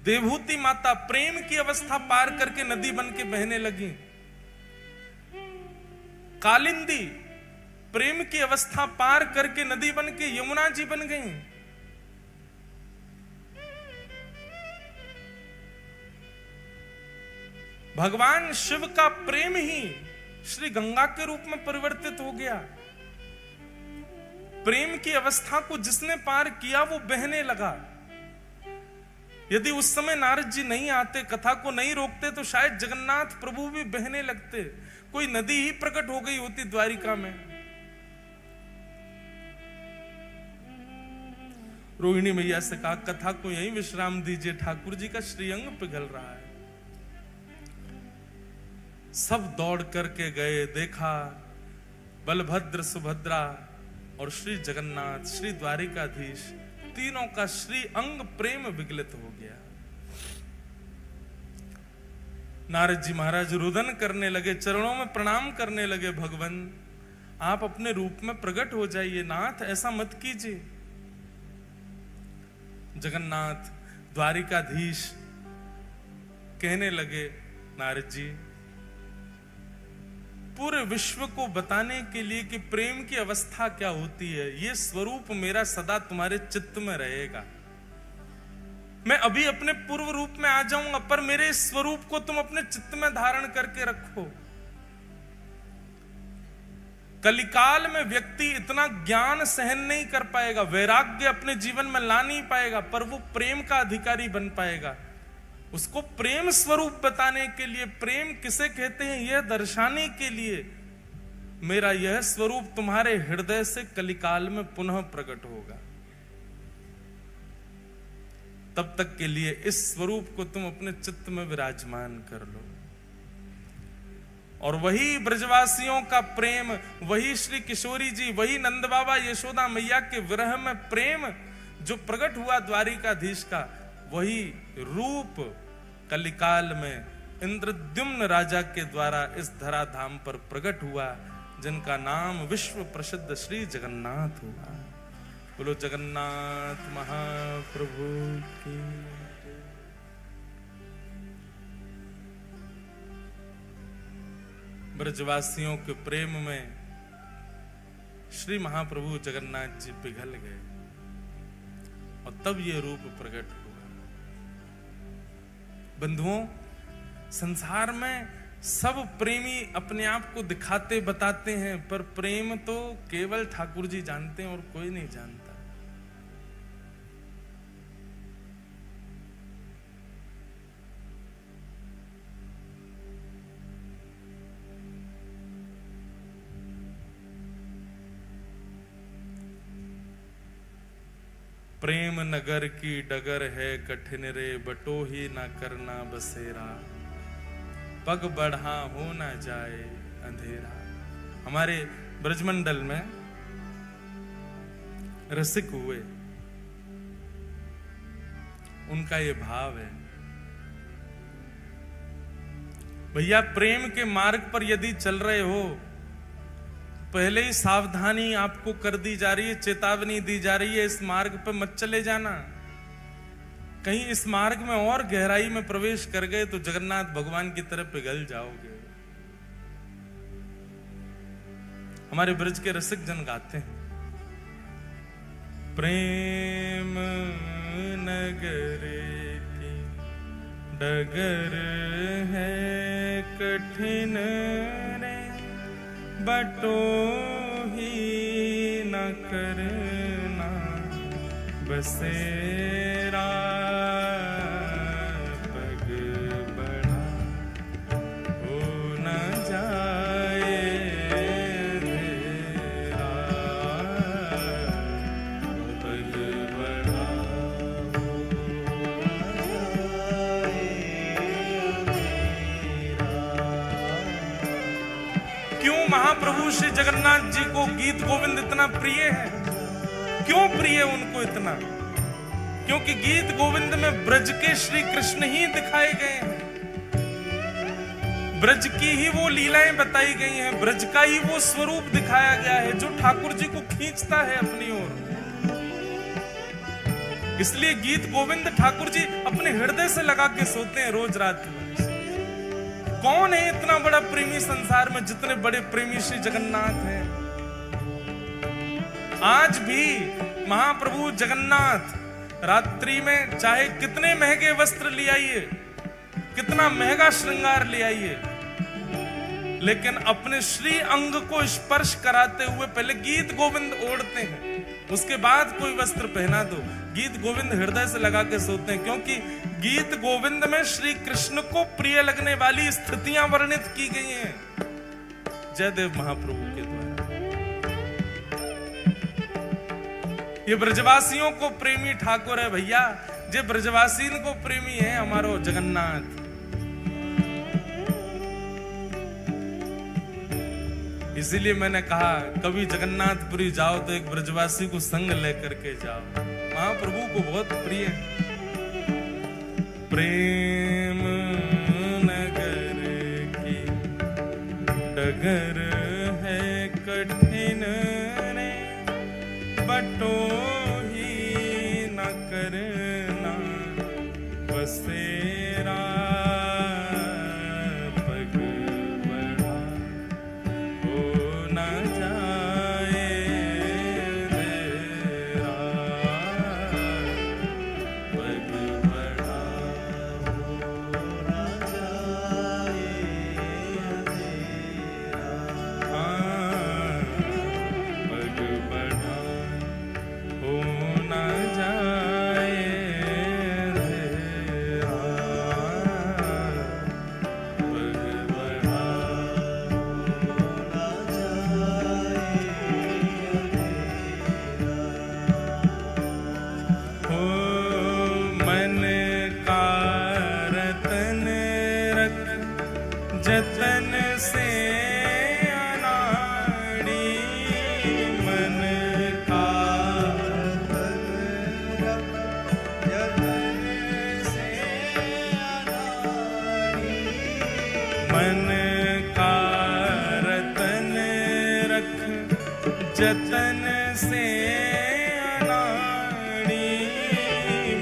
देवहूति माता प्रेम की अवस्था पार करके नदी बन के बहने लगी। कालिंदी प्रेम की अवस्था पार करके नदी बन के यमुना जी बन गई। भगवान शिव का प्रेम ही श्री गंगा के रूप में परिवर्तित हो गया। प्रेम की अवस्था को जिसने पार किया वो बहने लगा। यदि उस समय नारद जी नहीं आते, कथा को नहीं रोकते, तो शायद जगन्नाथ प्रभु भी बहने लगते। कोई नदी ही प्रकट हो गई होती द्वारिका में। रोहिणी मैया से कहा, कथा को यहीं विश्राम दीजिए, ठाकुर जी का श्रीअंग पिघल रहा है। सब दौड़ करके गए, देखा बलभद्र, सुभद्रा और श्री जगन्नाथ, श्री द्वारिकाधीश, तीनों का श्री अंग प्रेम विगलित हो गया। नारद जी महाराज रुदन करने लगे, चरणों में प्रणाम करने लगे। भगवान, आप अपने रूप में प्रकट हो जाइए, नाथ ऐसा मत कीजिए। जगन्नाथ द्वारिकाधीश कहने लगे, नारद जी, पूरे विश्व को बताने के लिए कि प्रेम की अवस्था क्या होती है, ये स्वरूप मेरा सदा तुम्हारे चित्त में रहेगा। मैं अभी अपने पूर्व रूप में आ जाऊंगा, पर मेरे इस स्वरूप को तुम अपने चित्त में धारण करके रखो। कलिकाल में व्यक्ति इतना ज्ञान सहन नहीं कर पाएगा, वैराग्य अपने जीवन में ला नहीं पाएगा, पर वो प्रेम का अधिकारी बन पाएगा। उसको प्रेम स्वरूप बताने के लिए, प्रेम किसे कहते हैं यह दर्शाने के लिए, मेरा यह स्वरूप तुम्हारे हृदय से कलिकाल में पुनः प्रकट होगा। तब तक के लिए इस स्वरूप को तुम अपने चित्त में विराजमान कर लो। और वही ब्रजवासियों का प्रेम, वही श्री किशोरी जी, वही नंद बाबा यशोदा मैया के विरह में प्रेम जो प्रकट हुआ द्वारिकाधीश का, वही रूप कलिकाल में इंद्रद्युम्न राजा के द्वारा इस धराधाम पर प्रकट हुआ, जिनका नाम विश्व प्रसिद्ध श्री जगन्नाथ हुआ। बोलो जगन्नाथ महाप्रभु की। ब्रजवासियों के प्रेम में श्री महाप्रभु जगन्नाथ जी पिघल गए और तब ये रूप प्रकट हुआ। बंधुओं, संसार में सब प्रेमी अपने आप को दिखाते बताते हैं, पर प्रेम तो केवल ठाकुर जी जानते हैं और कोई नहीं जानता। प्रेम नगर की डगर है कठिन रे, बटो ही ना करना बसेरा, पग बढ़ा हो ना जाए अंधेरा। हमारे ब्रजमंडल में रसिक हुए, उनका ये भाव है, भैया प्रेम के मार्ग पर यदि चल रहे हो पहले ही सावधानी आपको कर दी जा रही है, चेतावनी दी जा रही है, इस मार्ग पर मत चले जाना। कहीं इस मार्ग में और गहराई में प्रवेश कर गए तो जगन्नाथ भगवान की तरफ पिघल जाओगे। हमारे ब्रज के रसिक जन गाते हैं, प्रेम नगर की डगर है कठिन रे, बटो ही न करना बसेरा, पग बढ़ा हो न जाए तेरा, पग बढ़ा हो न जाए तेरा। क्यों महाप्रभु श्री जगन्नाथ जी को गीत गोविंद इतना प्रिय है? क्यों प्रिय उनको इतना? क्योंकि गीत गोविंद में ब्रज के श्री कृष्ण ही दिखाए गए हैं, ब्रज की ही वो लीलाएं बताई गई हैं, ब्रज का ही वो स्वरूप दिखाया गया है जो ठाकुर जी को खींचता है अपनी ओर। इसलिए गीत गोविंद ठाकुर जी अपने हृदय से लगा के सोते हैं रोज रात में। कौन है इतना बड़ा प्रेमी संसार में जितने बड़े प्रेमी श्री जगन्नाथ हैं? आज भी महाप्रभु जगन्नाथ रात्रि में चाहे कितने महंगे वस्त्र ले आइए, कितना महंगा श्रृंगार ले आइए, लेकिन अपने श्री अंग को स्पर्श कराते हुए पहले गीत गोविंद ओढ़ते हैं, उसके बाद कोई वस्त्र पहना दो। गीत गोविंद हृदय से लगा के सोते हैं, क्योंकि गीत गोविंद में श्री कृष्ण को प्रिय लगने वाली स्थितियां वर्णित की गई हैं जयदेव महाप्रभु के द्वारा। ये ब्रजवासियों को प्रेमी ठाकुर है भैया, जे ब्रजवासीन को प्रेमी है हमारो जगन्नाथ। इसीलिए मैंने कहा कभी जगन्नाथपुरी जाओ तो एक ब्रजवासी को संग लेकर के जाओ, महाप्रभु को बहुत प्रिय। प्रेम नगर की डगर है कठिन रे, बटो ही न करना बसेरा, पग बढ़ा हो न जाए तेरा, पग बढ़ा हो न जाए तेरा, पग बढ़ा हो न जाए तेरा, पग बढ़ा हो मन का रतन रख जतन से अनाड़ी, मन का रतन रख जतन से अनाड़ी, मन का रतन रख जतन से अनाड़ी,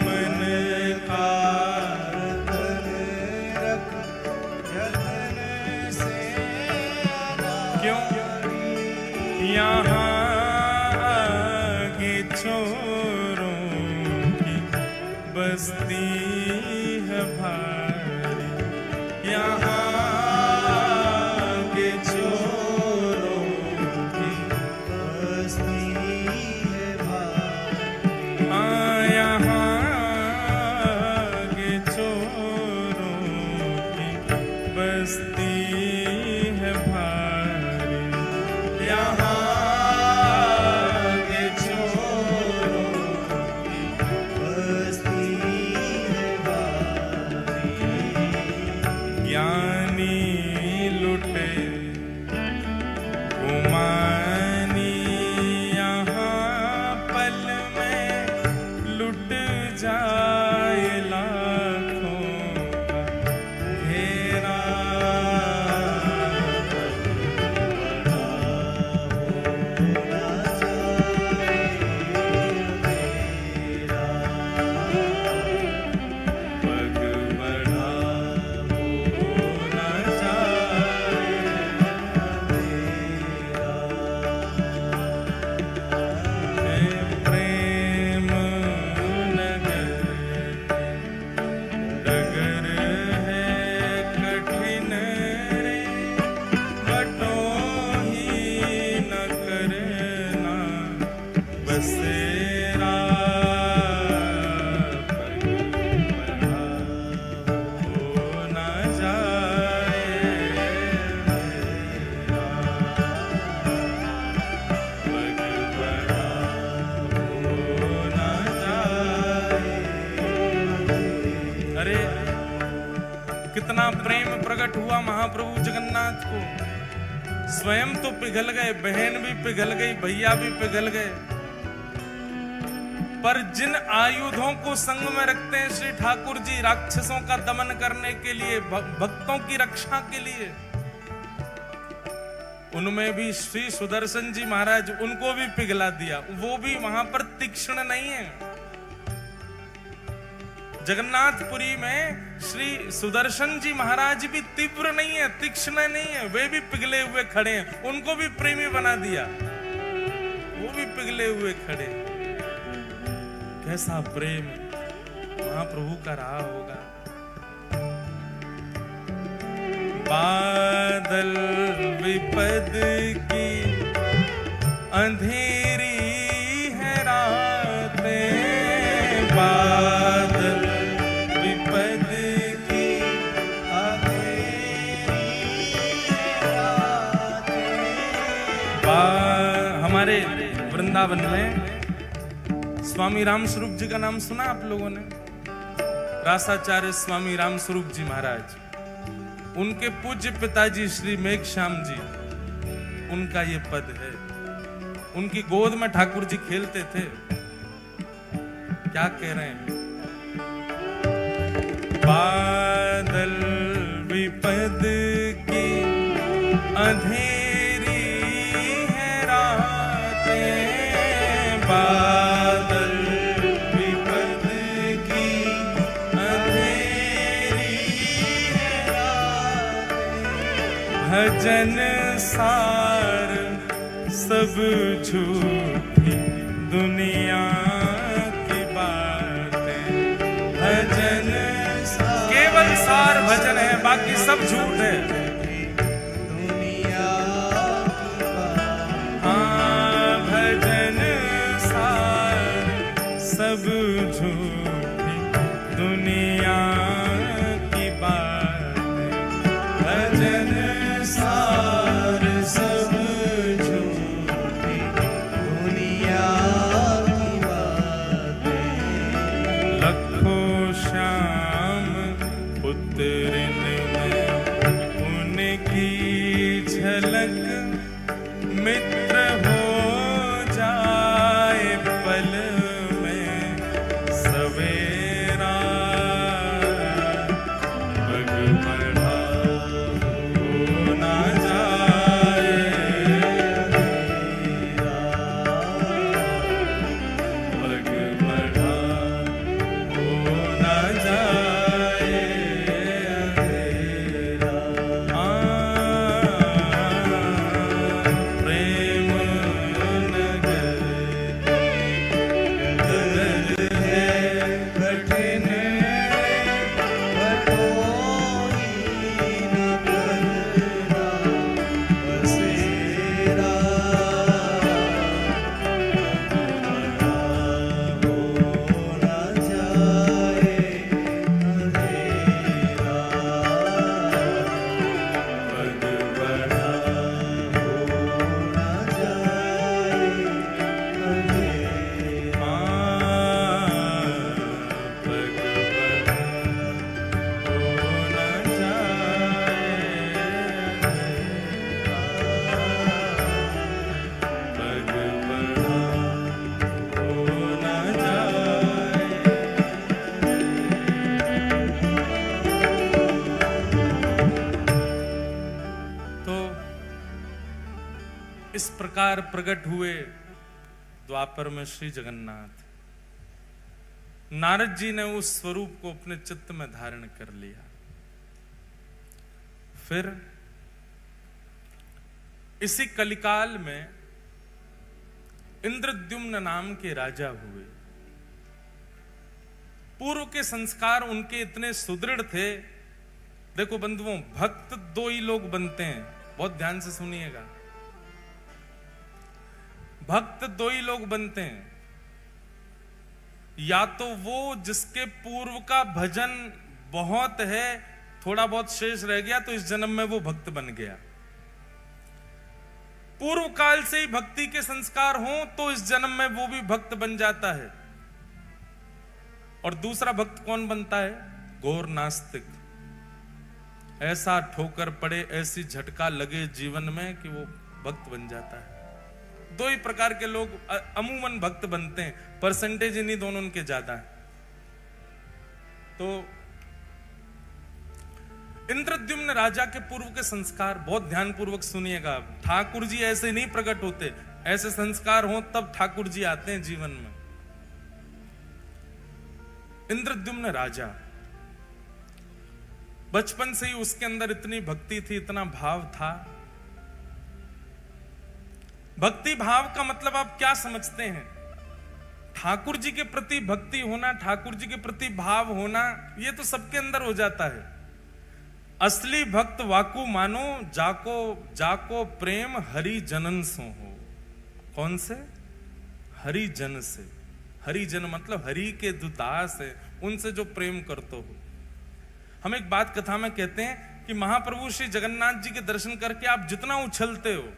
मन का रतन रख जतन से अनाड़ी। क्यों? यहाँ आगे छोरों की बस्ती है भारी, यहाँ आगे छोरों की बस्ती है भारी, हाँ यहाँ आगे छोरों की बस्ती है भारी, यहाँ आगे छोरों की बस्ती है भारी। ज्ञानी लुटे गुमानी, यहाँ पल में लुट जाए लाखों का घेरा, कितना प्रेम प्रकट हुआ महाप्रभु जगन्नाथ को। स्वयं तो पिघल गए, बहन भी पिघल गई, भैया भी पिघल गए, पर जिन आयुधों को संग में रखते हैं श्री ठाकुर जी राक्षसों का दमन करने के लिए, भक्तों की रक्षा के लिए, उनमें भी श्री सुदर्शन जी महाराज उनको भी पिघला दिया। वो भी वहां पर तीक्ष्ण नहीं है। जगन्नाथपुरी में श्री सुदर्शन जी महाराज भी तीव्र नहीं है, तीक्ष्ण नहीं है, वे भी पिघले हुए खड़े हैं, उनको भी प्रेमी बना दिया, वो भी पिघले हुए खड़े। कैसा प्रेम महाप्रभु का रहा होगा। बादल विपद की अंधेरी है रातें, बादल विपद की अंधेरी है रातें। हमारे वृंदावन में स्वामी राम स्वरूप जी का नाम सुना आप लोगों ने? रासाचार्य स्वामी राम स्वरूप जी महाराज, उनके पूज्य पिताजी श्री मेघश्याम जी, उनका ये पद है। उनकी गोद में ठाकुर जी खेलते थे। क्या कह रहे हैं? बादल विपद की अंधेरी है रातें, बादल विपद की अंधेरी है रातें, भजन सार सब झूठी दुनिया की बातें, भजन केवल सार भजन है, बाकी सब झूठ है। दुनिया हाँ, भजन सार सब झूठी दुनिया की बातें, भजन सार सब मित्र हो जाए पल में सवेरा, पग बढ़ा हो ना जाए अंधेरा, पग बढ़ा हो ना जाए अंधेरा। इस प्रकार प्रकट हुए द्वापर में श्री जगन्नाथ। नारद जी ने उस स्वरूप को अपने चित्त में धारण कर लिया। फिर इसी कलिकाल में इंद्रद्युम्न नाम के राजा हुए। पूर्व के संस्कार उनके इतने सुदृढ़ थे। देखो बंधुओं, भक्त दो ही लोग बनते हैं, बहुत ध्यान से सुनिएगा। भक्त दो ही लोग बनते हैं, या तो वो जिसके पूर्व का भजन बहुत है, थोड़ा बहुत शेष रह गया तो इस जन्म में वो भक्त बन गया। पूर्व काल से ही भक्ति के संस्कार हों तो इस जन्म में वो भी भक्त बन जाता है। और दूसरा भक्त कौन बनता है? घोर नास्तिक। ऐसा ठोकर पड़े, ऐसी झटका लगे जीवन में कि वो भक्त बन जाता है। दो ही प्रकार के लोग अमूमन भक्त बनते हैं, परसेंटेज इन्हीं दोनों के ज्यादा है। तो इंद्रद्युम्न राजा के पूर्व के संस्कार बहुत ध्यानपूर्वक सुनिएगा। ठाकुर जी ऐसे नहीं प्रकट होते, ऐसे संस्कार हो तब ठाकुर जी आते हैं जीवन में। इंद्रद्युम्न राजा, बचपन से ही उसके अंदर इतनी भक्ति थी, इतना भाव था। भक्ति भाव का मतलब आप क्या समझते हैं? ठाकुर जी के प्रति भक्ति होना, ठाकुर जी के प्रति भाव होना, ये तो सबके अंदर हो जाता है। असली भक्त वाकु मानो, जाको जाको प्रेम हरि जनन सो हो। कौन से? हरि जन से। हरि जन मतलब हरि के दुदास है, उनसे जो प्रेम करते हो। हम एक बात कथा में कहते हैं कि महाप्रभु श्री जगन्नाथ जी के दर्शन करके आप जितना उछलते हो,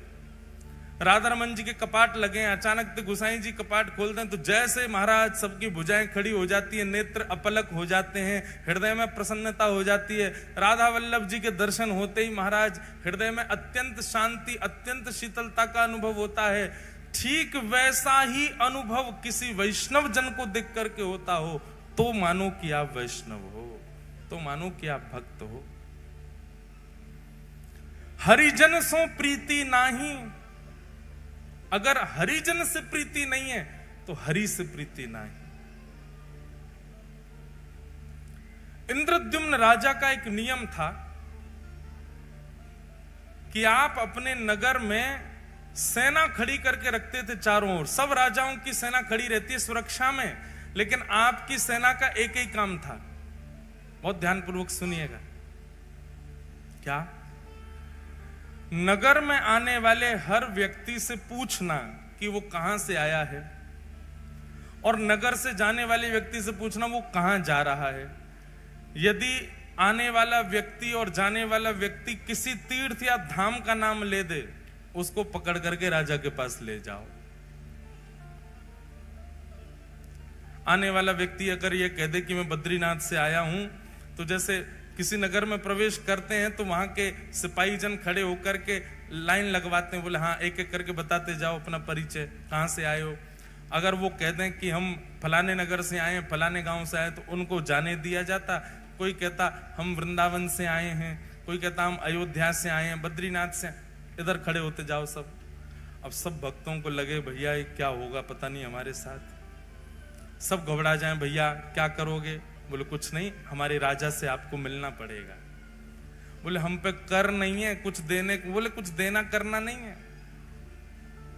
राधा रमन जी के कपाट लगे, अचानक तो गोसाई जी कपाट खोलते हैं तो जैसे महाराज सबकी भुजाएं खड़ी हो जाती है, नेत्र अपलक हो जाते हैं, हृदय में प्रसन्नता हो जाती है। राधा वल्लभ जी के दर्शन होते ही महाराज हृदय में अत्यंत शांति, अत्यंत शीतलता का अनुभव होता है। ठीक वैसा ही अनुभव किसी वैष्णव जन को देख करके होता हो तो मानो कि आप वैष्णव हो, तो मानो कि आप भक्त हो। हरिजन सो प्रीति नाही, अगर हरिजन से प्रीति नहीं है तो हरि से प्रीति नहीं। इंद्रद्युम्न राजा का एक नियम था कि आप अपने नगर में सेना खड़ी करके रखते थे चारों ओर। सब राजाओं की सेना खड़ी रहती है सुरक्षा में, लेकिन आपकी सेना का एक ही काम था। बहुत ध्यानपूर्वक सुनिएगा। क्या? नगर में आने वाले हर व्यक्ति से पूछना कि वो कहां से आया है, और नगर से जाने वाले व्यक्ति से पूछना वो कहां जा रहा है। यदि आने वाला व्यक्ति और जाने वाला व्यक्ति किसी तीर्थ या धाम का नाम ले दे, उसको पकड़ करके राजा के पास ले जाओ। आने वाला व्यक्ति अगर ये कह दे कि मैं बद्रीनाथ से आया हूं, तो जैसे किसी नगर में प्रवेश करते हैं तो वहां के सिपाही जन खड़े होकर के लाइन लगवाते हैं, बोले हाँ एक एक करके बताते जाओ अपना परिचय, कहां से आए हो। अगर वो कह दें कि हम फलाने नगर से आए हैं, फलाने गांव से आए, तो उनको जाने दिया जाता। कोई कहता हम वृंदावन से आए हैं, कोई कहता हम अयोध्या से आए हैं, बद्रीनाथ से, इधर खड़े होते जाओ सब। अब सब भक्तों को लगे भैया ये क्या होगा पता नहीं हमारे साथ, सब घबरा जाएं, भैया क्या करोगे? बोले कुछ नहीं, हमारे राजा से आपको मिलना पड़ेगा। बोले हम पे कर नहीं है कुछ देने, बोले कुछ देना करना नहीं है,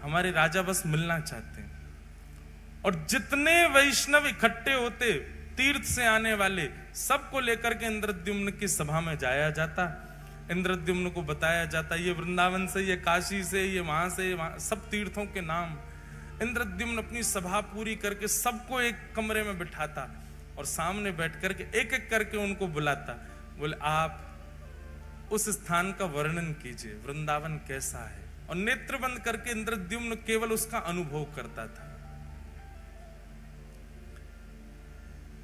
हमारे राजा बस मिलना चाहते हैं। और जितने वैष्णव इकट्ठे होते तीर्थ से आने वाले, सबको लेकर के इंद्रद्युम्न की सभा में जाया जाता। इंद्रद्युम्न को बताया जाता ये वृंदावन से, ये काशी से, ये वहां से, वहां सब तीर्थों के नाम। इंद्रद्युम्न अपनी सभा पूरी करके सबको एक कमरे में बिठाता और सामने बैठ करके एक एक करके उनको बुलाता। बोले आप उस स्थान का वर्णन कीजिए, वृंदावन कैसा है। और नेत्र बंद करके इंद्रद्युम्न केवल उसका अनुभव करता था।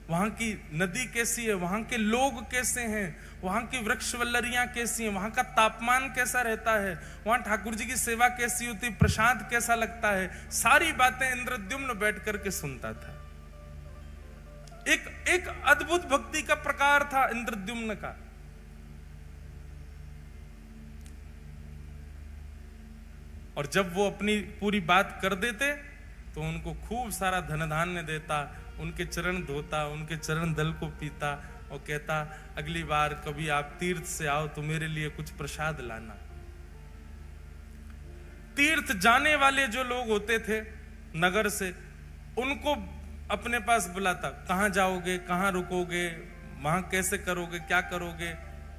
वहां की नदी कैसी है, वहां के लोग कैसे हैं, वहां की वृक्ष वल्लरियां कैसी हैं, वहां का तापमान कैसा रहता है, वहां ठाकुर जी की सेवा कैसी होती, प्रसाद कैसा लगता है, सारी बातें इंद्रद्युम्न बैठ करके सुनता था। एक अद्भुत भक्ति का प्रकार था इंद्रद्युम्न का। और जब वो अपनी पूरी बात कर देते तो उनको खूब सारा धन धान्य देता, उनके चरण धोता, उनके चरण दल को पीता और कहता अगली बार कभी आप तीर्थ से आओ तो मेरे लिए कुछ प्रसाद लाना। तीर्थ जाने वाले जो लोग होते थे नगर से, उनको अपने पास बुलाता, कहां जाओगे, कहां रुकोगे, वहां कैसे करोगे, क्या करोगे,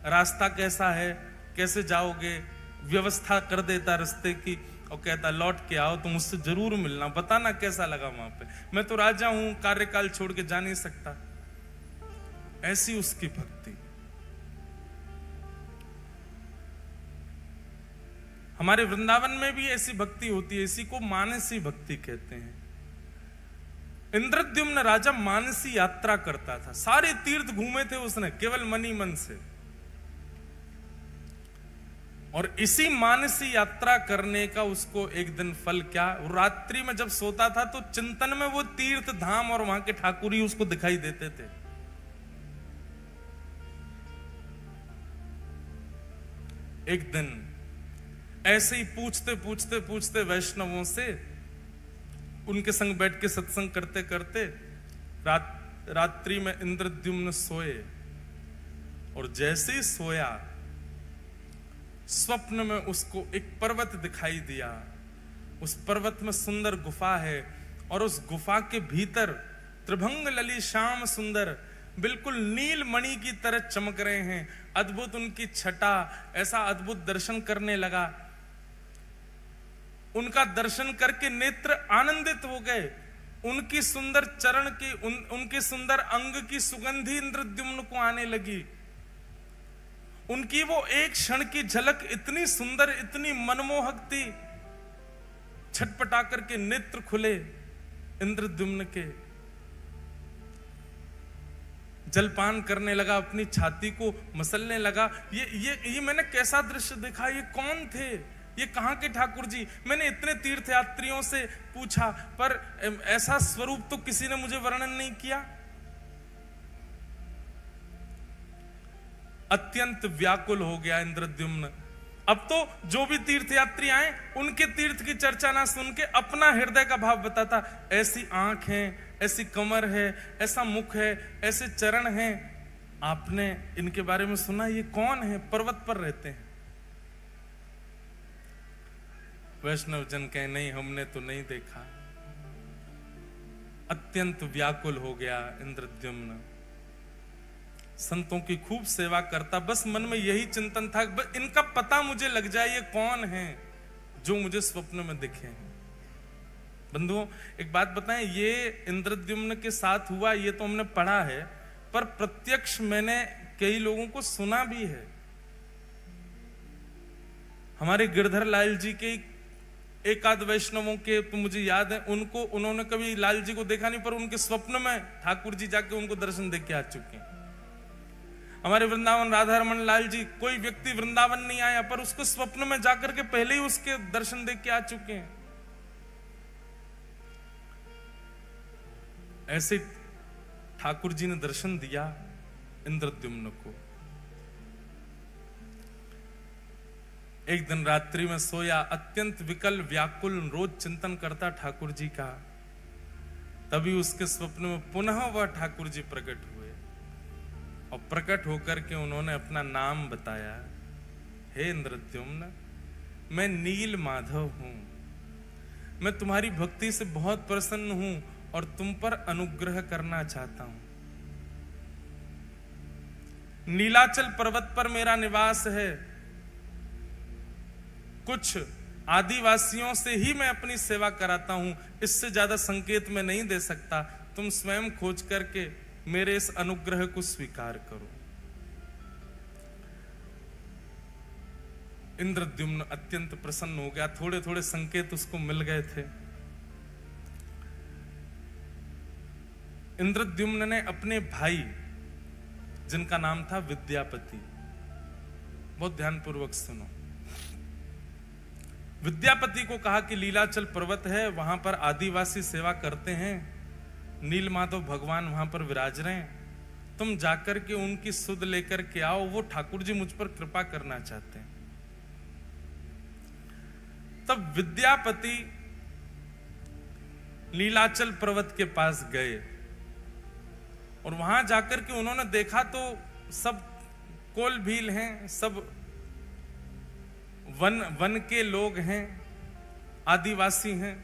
रास्ता कैसा है, कैसे जाओगे, व्यवस्था कर देता रास्ते की। और कहता लौट के आओ तो मुझसे जरूर मिलना, बताना कैसा लगा वहां पे, मैं तो राजा हूं, कार्यकाल छोड़ के जा नहीं सकता। ऐसी उसकी भक्ति। हमारे वृंदावन में भी ऐसी भक्ति होती है, इसी को मानसी भक्ति कहते हैं। इंद्रद्युम्न राजा मानसी यात्रा करता था, सारे तीर्थ घूमे थे उसने केवल मन ही मन से। और इसी मानसी यात्रा करने का उसको एक दिन फल क्या, रात्रि में जब सोता था तो चिंतन में वो तीर्थ धाम और वहां के ठाकुर ही उसको दिखाई देते थे। एक दिन ऐसे ही पूछते पूछते पूछते वैष्णवों से, उनके संग बैठ के सत्संग करते करते रात्रि में इंद्रद्युम्न सोए, और जैसे ही सोया स्वप्न में उसको एक पर्वत दिखाई दिया। उस पर्वत में सुंदर गुफा है, और उस गुफा के भीतर त्रिभंग लली श्याम सुंदर बिल्कुल नील मणि की तरह चमक रहे हैं। अद्भुत उनकी छटा, ऐसा अद्भुत दर्शन करने लगा। उनका दर्शन करके नेत्र आनंदित हो गए। उनकी सुंदर चरण की उनके सुंदर अंग की सुगंधी इंद्रद्युम्न को आने लगी। उनकी वो एक क्षण की झलक इतनी सुंदर, इतनी मनमोहक थी। छटपटा करके नेत्र खुले इंद्रद्युम्न के, जलपान करने लगा, अपनी छाती को मसलने लगा। ये मैंने कैसा दृश्य देखा, ये कौन थे, ये कहां के ठाकुर जी। मैंने इतने तीर्थयात्रियों से पूछा, पर ऐसा स्वरूप तो किसी ने मुझे वर्णन नहीं किया। अत्यंत व्याकुल हो गया इंद्रद्युम्न। अब तो जो भी तीर्थयात्री आए उनके तीर्थ की चर्चा ना सुन के अपना हृदय का भाव बताता। ऐसी आंख है, ऐसी कमर है, ऐसा मुख है, ऐसे चरण हैं, आपने इनके बारे में सुना, ये कौन है, पर्वत पर रहते हैं। वैष्णव जन कहे नहीं, हमने तो नहीं देखा। अत्यंत व्याकुल हो गया इंद्रद्युम्न। संतों की खूब सेवा करता, बस मन में यही चिंतन था, बस इनका पता मुझे लग जाए, ये कौन है जो मुझे स्वप्न में दिखे। बंधुओं, एक बात बताएं, ये इंद्रद्युम्न के साथ हुआ ये तो हमने पढ़ा है, पर प्रत्यक्ष मैंने कई लोगों को सुना भी है। हमारे गिरधर लाल जी के एक आध वैष्णवों के तो मुझे याद है, उन्होंने कभी लाल जी को देखा नहीं, पर उनके स्वप्न में ठाकुर जी जाके उनको दर्शन दे के आ चुके हैं। हमारे वृंदावन राधा रमन लाल जी, कोई व्यक्ति वृंदावन नहीं आया पर उसको स्वप्न में जाकर के पहले ही उसके दर्शन देख के आ चुके हैं। ऐसे ठाकुर जी ने दर्शन दिया इंद्रद्युम्न को। एक दिन रात्रि में सोया, अत्यंत विकल व्याकुल रोज चिंतन करता ठाकुर जी का। तभी उसके स्वप्न में पुनः वह ठाकुर जी प्रकट हुए, और प्रकट होकर के उन्होंने अपना नाम बताया। हे इंद्रद्युम्न, मैं नील माधव हूं, मैं तुम्हारी भक्ति से बहुत प्रसन्न हूं और तुम पर अनुग्रह करना चाहता हूं। नीलाचल पर्वत पर मेरा निवास है। कुछ आदिवासियों से ही मैं अपनी सेवा कराता हूं, इससे ज्यादा संकेत मैं नहीं दे सकता। तुम स्वयं खोज करके मेरे इस अनुग्रह को स्वीकार करो। इंद्रद्युम्न अत्यंत प्रसन्न हो गया। थोड़े थोड़े संकेत उसको मिल गए थे। इंद्रद्युम्न ने अपने भाई, जिनका नाम था विद्यापति, बहुत ध्यानपूर्वक सुनो, विद्यापति को कहा कि लीलाचल पर्वत है, वहां पर आदिवासी सेवा करते हैं, नीलमाधव भगवान वहां पर विराज रहे हैं, तुम जाकर के उनकी सुध लेकर के आओ, वो ठाकुर जी मुझ पर कृपा करना चाहते हैं। तब विद्यापति लीलाचल पर्वत के पास गए, और वहां जाकर के उन्होंने देखा तो सब कोल भील हैं, सब वन के लोग हैं, आदिवासी हैं,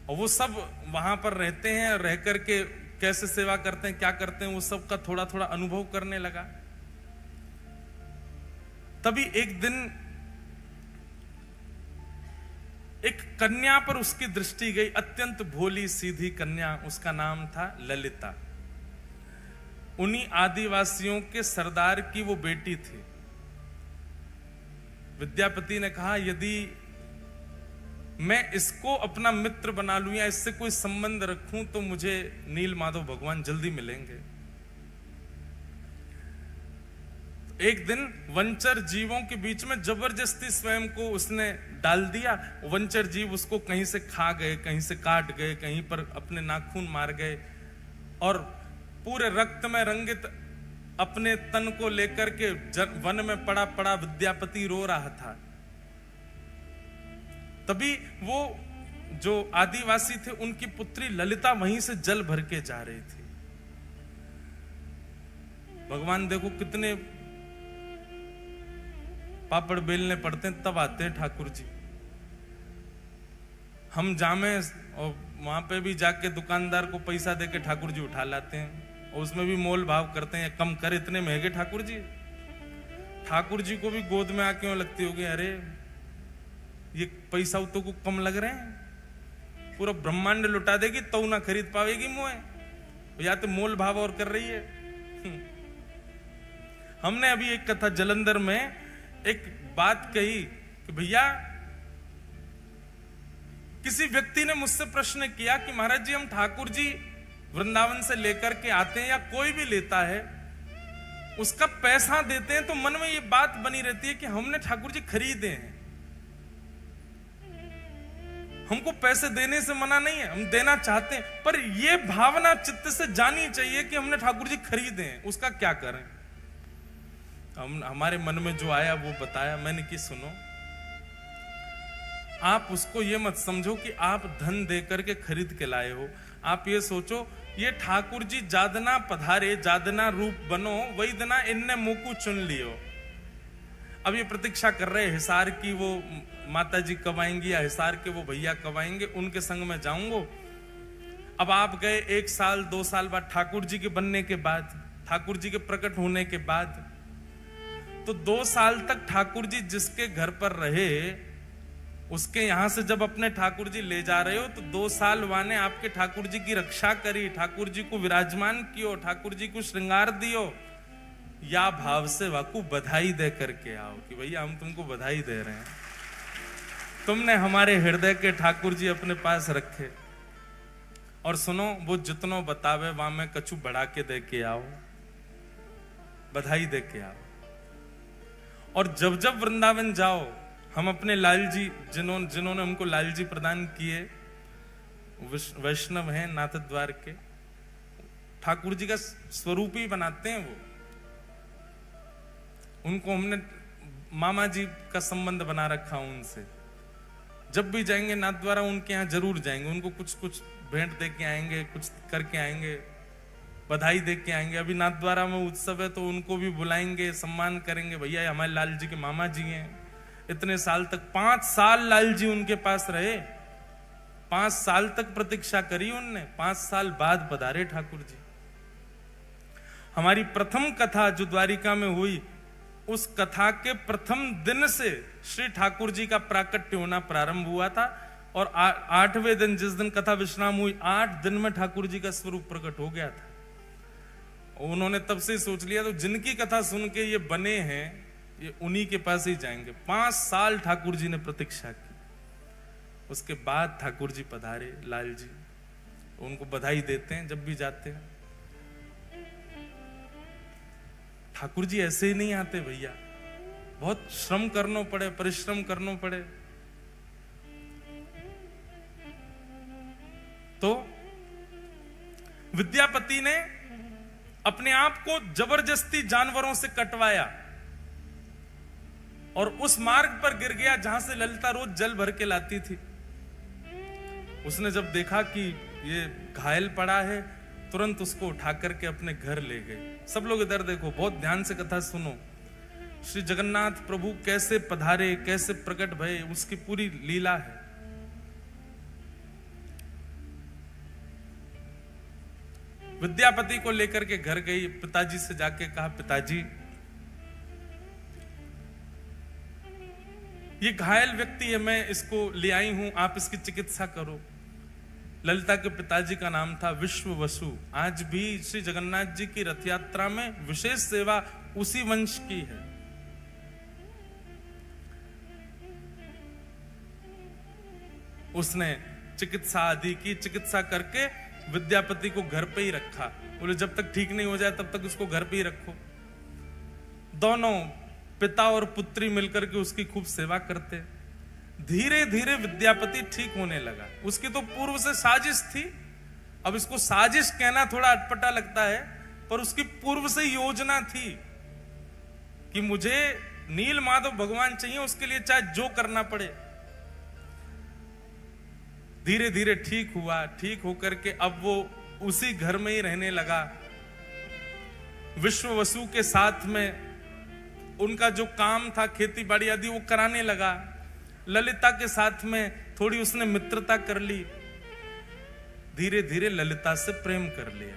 और वो सब वहां पर रहते हैं। रह करके कैसे सेवा करते हैं, क्या करते हैं, वो सब का थोड़ा थोड़ा अनुभव करने लगा। तभी एक दिन एक कन्या पर उसकी दृष्टि गई, अत्यंत भोली सीधी कन्या, उसका नाम था ललिता। उन्हीं आदिवासियों के सरदार की वो बेटी थी। विद्यापति ने कहा, यदि मैं इसको अपना मित्र बना लूं या इससे कोई संबंध रखूं तो मुझे नील माधव भगवान जल्दी मिलेंगे। एक दिन वंचर जीवों के बीच में जबरदस्ती स्वयं को उसने डाल दिया। वंचर जीव उसको कहीं से खा गए, कहीं से काट गए, कहीं पर अपने नाखून मार गए, और पूरे रक्त में रंगित अपने तन को लेकर के वन में पड़ा पड़ा विद्यापति रो रहा था। तभी वो जो आदिवासी थे, उनकी पुत्री ललिता वहीं से जल भर के जा रही थी। भगवान देखो कितने पापड़ बेलने पड़ते हैं, तब आते हैं ठाकुर जी। हम जामे और वहां पे भी जाके दुकानदार को पैसा देके ठाकुर जी उठा लाते हैं, और उसमें भी मोल भाव करते हैं, कम कर, इतने महंगे ठाकुर जी। ठाकुर जी को भी गोद में आके लगती होगी, अरे ये पैसा तो को कम लग रहे हैं, पूरा ब्रह्मांड लुटा देगी तो ना खरीद पावेगी मुए, या तो मोल भाव और कर रही है। हमने अभी एक कथा जलंधर में एक बात कही कि भैया, किसी व्यक्ति ने मुझसे प्रश्न किया कि महाराज जी, हम ठाकुर जी वृंदावन से लेकर के आते हैं या कोई भी लेता है, उसका पैसा देते हैं, तो मन में ये बात बनी रहती है कि हमने ठाकुर जी खरीदे हैं। हमको पैसे देने से मना नहीं है, हम देना चाहते हैं, पर यह भावना चित्त से जानी चाहिए कि हमने ठाकुर जी खरीदे हैं, उसका क्या करें। हमारे मन में जो आया वो बताया मैंने कि सुनो, आप उसको ये मत समझो कि आप धन देकर के खरीद के लाए हो। आप ये सोचो, ये ठाकुर जी जादना पधारे, जादना रूप बनो, वही दना इनने मुकु चुन लियो। अब ये प्रतीक्षा कर रहे हिसार की वो माता जी कब आएंगी या हिसार के वो भैया कब आएंगे, उनके संग में जाऊंगा। अब आप गए 1 साल 2 साल बाद, ठाकुर जी के बनने के बाद, ठाकुर जी के प्रकट होने के बाद, तो 2 साल तक ठाकुर जी जिसके घर पर रहे, उसके यहां से जब अपने ठाकुर जी ले जा रहे हो, तो 2 साल वाने आपके ठाकुर जी की रक्षा करी, ठाकुर जी को विराजमान कियो, ठाकुर जी को श्रृंगार दियो, या भाव से वाकू बधाई दे करके आओ कि भैया हम तुमको बधाई दे रहे हैं, तुमने हमारे हृदय के ठाकुर जी अपने पास रखे। और सुनो, वो जितनो बतावे वहां में कछु बढ़ा के दे के आओ, बधाई दे के आओ। और जब जब वृंदावन जाओ, हम अपने लाल जी, जिन्होंने हमको लाल जी प्रदान किए, वैष्णव हैं, नाथ द्वार के, ठाकुर जी का स्वरूप ही बनाते हैं वो। उनको हमने मामा जी का संबंध बना रखा उनसे। जब भी जाएंगे नाथ द्वारा उनके यहाँ जरूर जाएंगे, उनको कुछ कुछ भेंट दे के आएंगे, कुछ करके आएंगे, बधाई दे के आएंगे। अभी नाथ द्वारा में उत्सव है तो उनको भी बुलाएंगे, सम्मान करेंगे, भैया हमारे लाल जी के मामा जी हैं। इतने साल तक 5 साल लाल जी उनके पास रहे, 5 साल तक प्रतीक्षा करी उनने, 5 साल बाद पधारे ठाकुर जी। हमारी प्रथम कथा जो द्वारिका में हुई, उस कथा के प्रथम दिन से श्री ठाकुर जी का प्राकट्य होना प्रारंभ हुआ था, और 8वें दिन जिस दिन कथा विश्राम हुई, 8 दिन में ठाकुर जी का स्वरूप प्रकट हो गया था। उन्होंने तब से सोच लिया, तो जिनकी कथा सुन के ये बने हैं, ये उन्हीं के पास ही जाएंगे। 5 साल ठाकुर जी ने प्रतीक्षा की, उसके बाद ठाकुर जी पधारे लाल जी। उनको बधाई देते हैं जब भी जाते हैं। ठाकुर जी ऐसे ही नहीं आते भैया, बहुत श्रम करना पड़े, परिश्रम करना पड़े। तो विद्यापति ने अपने आप को जबरदस्ती जानवरों से कटवाया और उस मार्ग पर गिर गया जहां से ललिता रोज जल भर के लाती थी। उसने जब देखा कि ये घायल पड़ा है, तुरंत उसको उठा करके अपने घर ले गए। सब लोग इधर देखो, बहुत ध्यान से कथा सुनो। श्री जगन्नाथ प्रभु कैसे पधारे, कैसे प्रकट भये, उसकी पूरी लीला है। विद्यापति को लेकर के घर गई, पिताजी से जाके कहा, पिताजी ये घायल व्यक्ति है, मैं इसको ले आई हूं, आप इसकी चिकित्सा करो। ललिता के पिताजी का नाम था विश्व वसु। आज भी श्री जगन्नाथ जी की रथ यात्रा में विशेष सेवा उसी वंश की है। उसने चिकित्सा आदि की, चिकित्सा करके विद्यापति को घर पे ही रखा। बोले जब तक ठीक नहीं हो जाए तब तक उसको घर पे ही रखो। दोनों पिता और पुत्री मिलकर के उसकी खूब सेवा करते। धीरे धीरे विद्यापति ठीक होने लगा। उसकी तो पूर्व से साजिश थी, अब इसको साजिश कहना थोड़ा अटपटा लगता है, पर उसकी पूर्व से योजना थी कि मुझे नील माधव भगवान चाहिए, उसके लिए चाहे जो करना पड़े। धीरे धीरे ठीक हुआ। ठीक होकर के अब वो उसी घर में ही रहने लगा। विश्ववसु के साथ में उनका जो काम था खेती बाड़ी आदि वो कराने लगा। ललिता के साथ में थोड़ी उसने मित्रता कर ली। धीरे धीरे ललिता से प्रेम कर लिया,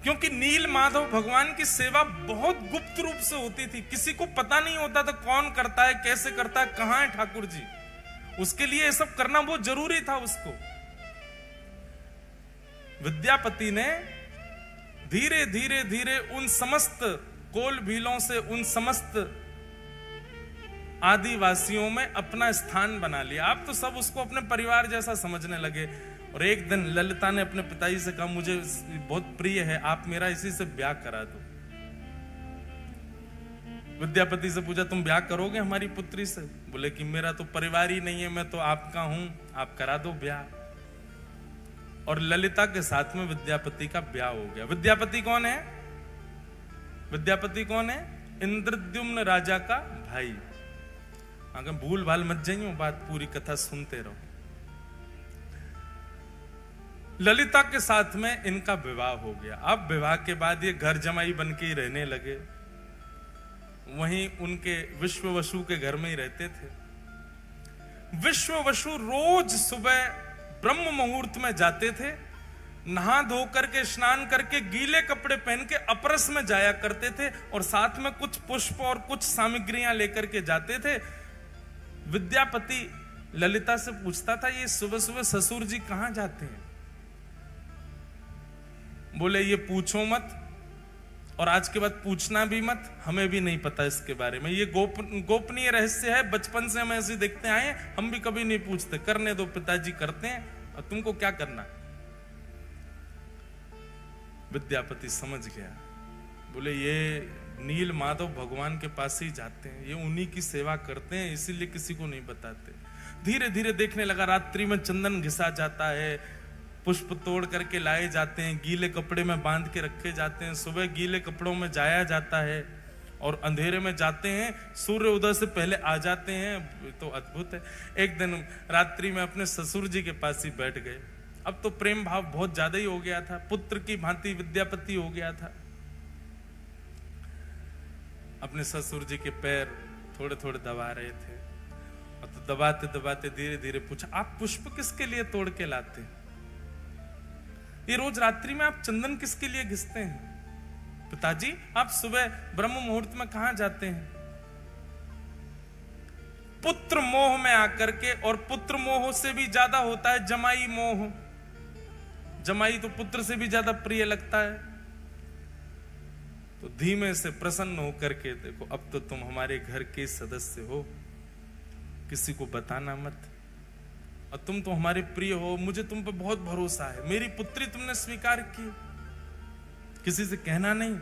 क्योंकि नील माधव भगवान की सेवा बहुत गुप्त रूप से होती थी। किसी को पता नहीं होता था कौन करता है, कैसे करता है, कहां है ठाकुर जी। उसके लिए ये सब करना बहुत जरूरी था उसको। विद्यापति ने धीरे धीरे धीरे उन समस्त कोल भीलों से, उन समस्त आदिवासियों में अपना स्थान बना लिया। आप तो सब उसको अपने परिवार जैसा समझने लगे। और एक दिन ललिता ने अपने पिताजी से कहा, मुझे बहुत प्रिय है, आप मेरा इसी से ब्याह करा दो। विद्यापति से पूछा, तुम ब्याह करोगे हमारी पुत्री से? बोले कि मेरा तो परिवार ही नहीं है, मैं तो आपका हूं, आप करा दो ब्याह। और ललिता के साथ में विद्यापति का ब्याह हो गया। विद्यापति कौन है? विद्यापति कौन है? इंद्रद्युम्न राजा का भाई। अगर भूल भाल मत जाइए, बात पूरी कथा सुनते रहो। ललिता के साथ में इनका विवाह हो गया। अब विवाह के बाद ये घर जमाई बन के ही रहने लगे। वहीं उनके विश्ववसु के घर में ही रहते थे। विश्ववसु रोज सुबह ब्रह्म मुहूर्त में जाते थे, नहा धो करके स्नान करके गीले कपड़े पहन के अपरस में जाया करते थे, और साथ में कुछ पुष्प और कुछ सामग्रियां लेकर के जाते थे। विद्यापति ललिता से पूछता था, ये सुबह सुबह ससुर जी कहां जाते हैं? बोले, ये पूछो मत, और आज के बाद पूछना भी मत, हमें भी नहीं पता इसके बारे में। ये गोपनीय रहस्य है, बचपन से हम ऐसे देखते आए, हम भी कभी नहीं पूछते। करने दो, पिताजी करते हैं, और तुमको क्या करना। विद्यापति समझ गया। बोले, ये नील माधव भगवान के पास ही जाते हैं, ये उन्हीं की सेवा करते हैं, इसीलिए किसी को नहीं बताते। धीरे धीरे देखने लगा, रात्रि में चंदन घिसा जाता है, पुष्प तोड़ करके लाए जाते हैं, गीले कपड़े में बांध के रखे जाते हैं, सुबह गीले कपड़ों में जाया जाता है, और अंधेरे में जाते हैं, सूर्य उदय से पहले आ जाते हैं। तो अद्भुत है। एक दिन रात्रि में अपने ससुर जी के पास ही बैठ गए। अब तो प्रेम भाव बहुत ज्यादा ही हो गया था, पुत्र की भांति विद्यापति हो गया था। अपने ससुर जी के पैर थोड़े थोड़े दबा रहे थे, और तो दबाते दबाते धीरे धीरे पूछा, आप पुष्प किसके लिए तोड़ के लाते हैं? ये रोज रात्रि में आप चंदन किसके लिए घिसते हैं? पिताजी, आप सुबह ब्रह्म मुहूर्त में कहां जाते हैं? पुत्र मोह में आकर के, और पुत्र मोह से भी ज्यादा होता है जमाई मोह। जमाई तो पुत्र से भी ज्यादा प्रिय लगता है। तो धीमे से प्रसन्न होकर के, देखो अब तो तुम हमारे घर के सदस्य हो, किसी को बताना मत, और तुम तो हमारे प्रिय हो, मुझे तुम पे बहुत भरोसा है, मेरी पुत्री तुमने स्वीकार की, किसी से कहना नहीं।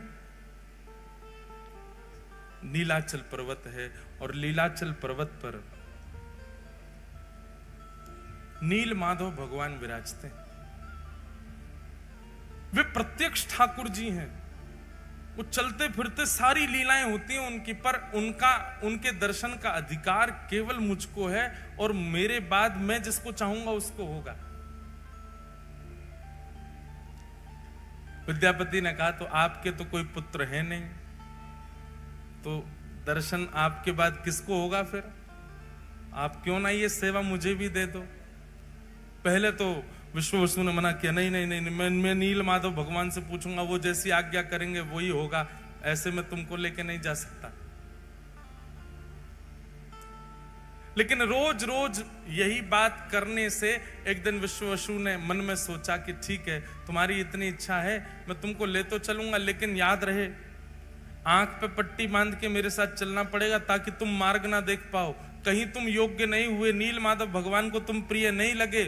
नीलाचल पर्वत है, और लीलाचल पर्वत पर नील माधव भगवान विराजते हैं। वे प्रत्यक्ष ठाकुर जी हैं। वो चलते फिरते सारी लीलाएं होती हैं उनकी, पर उनके दर्शन का अधिकार केवल मुझको है, और मेरे बाद मैं जिसको चाहूंगा उसको होगा। विद्यापति ने कहा, तो आपके तो कोई पुत्र है नहीं, तो दर्शन आपके बाद किसको होगा फिर? आप क्यों ना ये सेवा मुझे भी दे दो। पहले तो विश्ववसु ने मना किया, नहीं नहीं नहीं, मैं नील माधव भगवान से पूछूंगा, वो जैसी आज्ञा करेंगे वही होगा, ऐसे में तुमको लेके नहीं जा सकता। लेकिन रोज रोज यही बात करने से एक दिन विश्ववसु ने मन में सोचा कि ठीक है, तुम्हारी इतनी इच्छा है, मैं तुमको ले तो चलूंगा, लेकिन याद रहे आंख पे पट्टी बांध के मेरे साथ चलना पड़ेगा, ताकि तुम मार्ग ना देख पाओ। कहीं तुम योग्य नहीं हुए, नील माधव भगवान को तुम प्रिय नहीं लगे,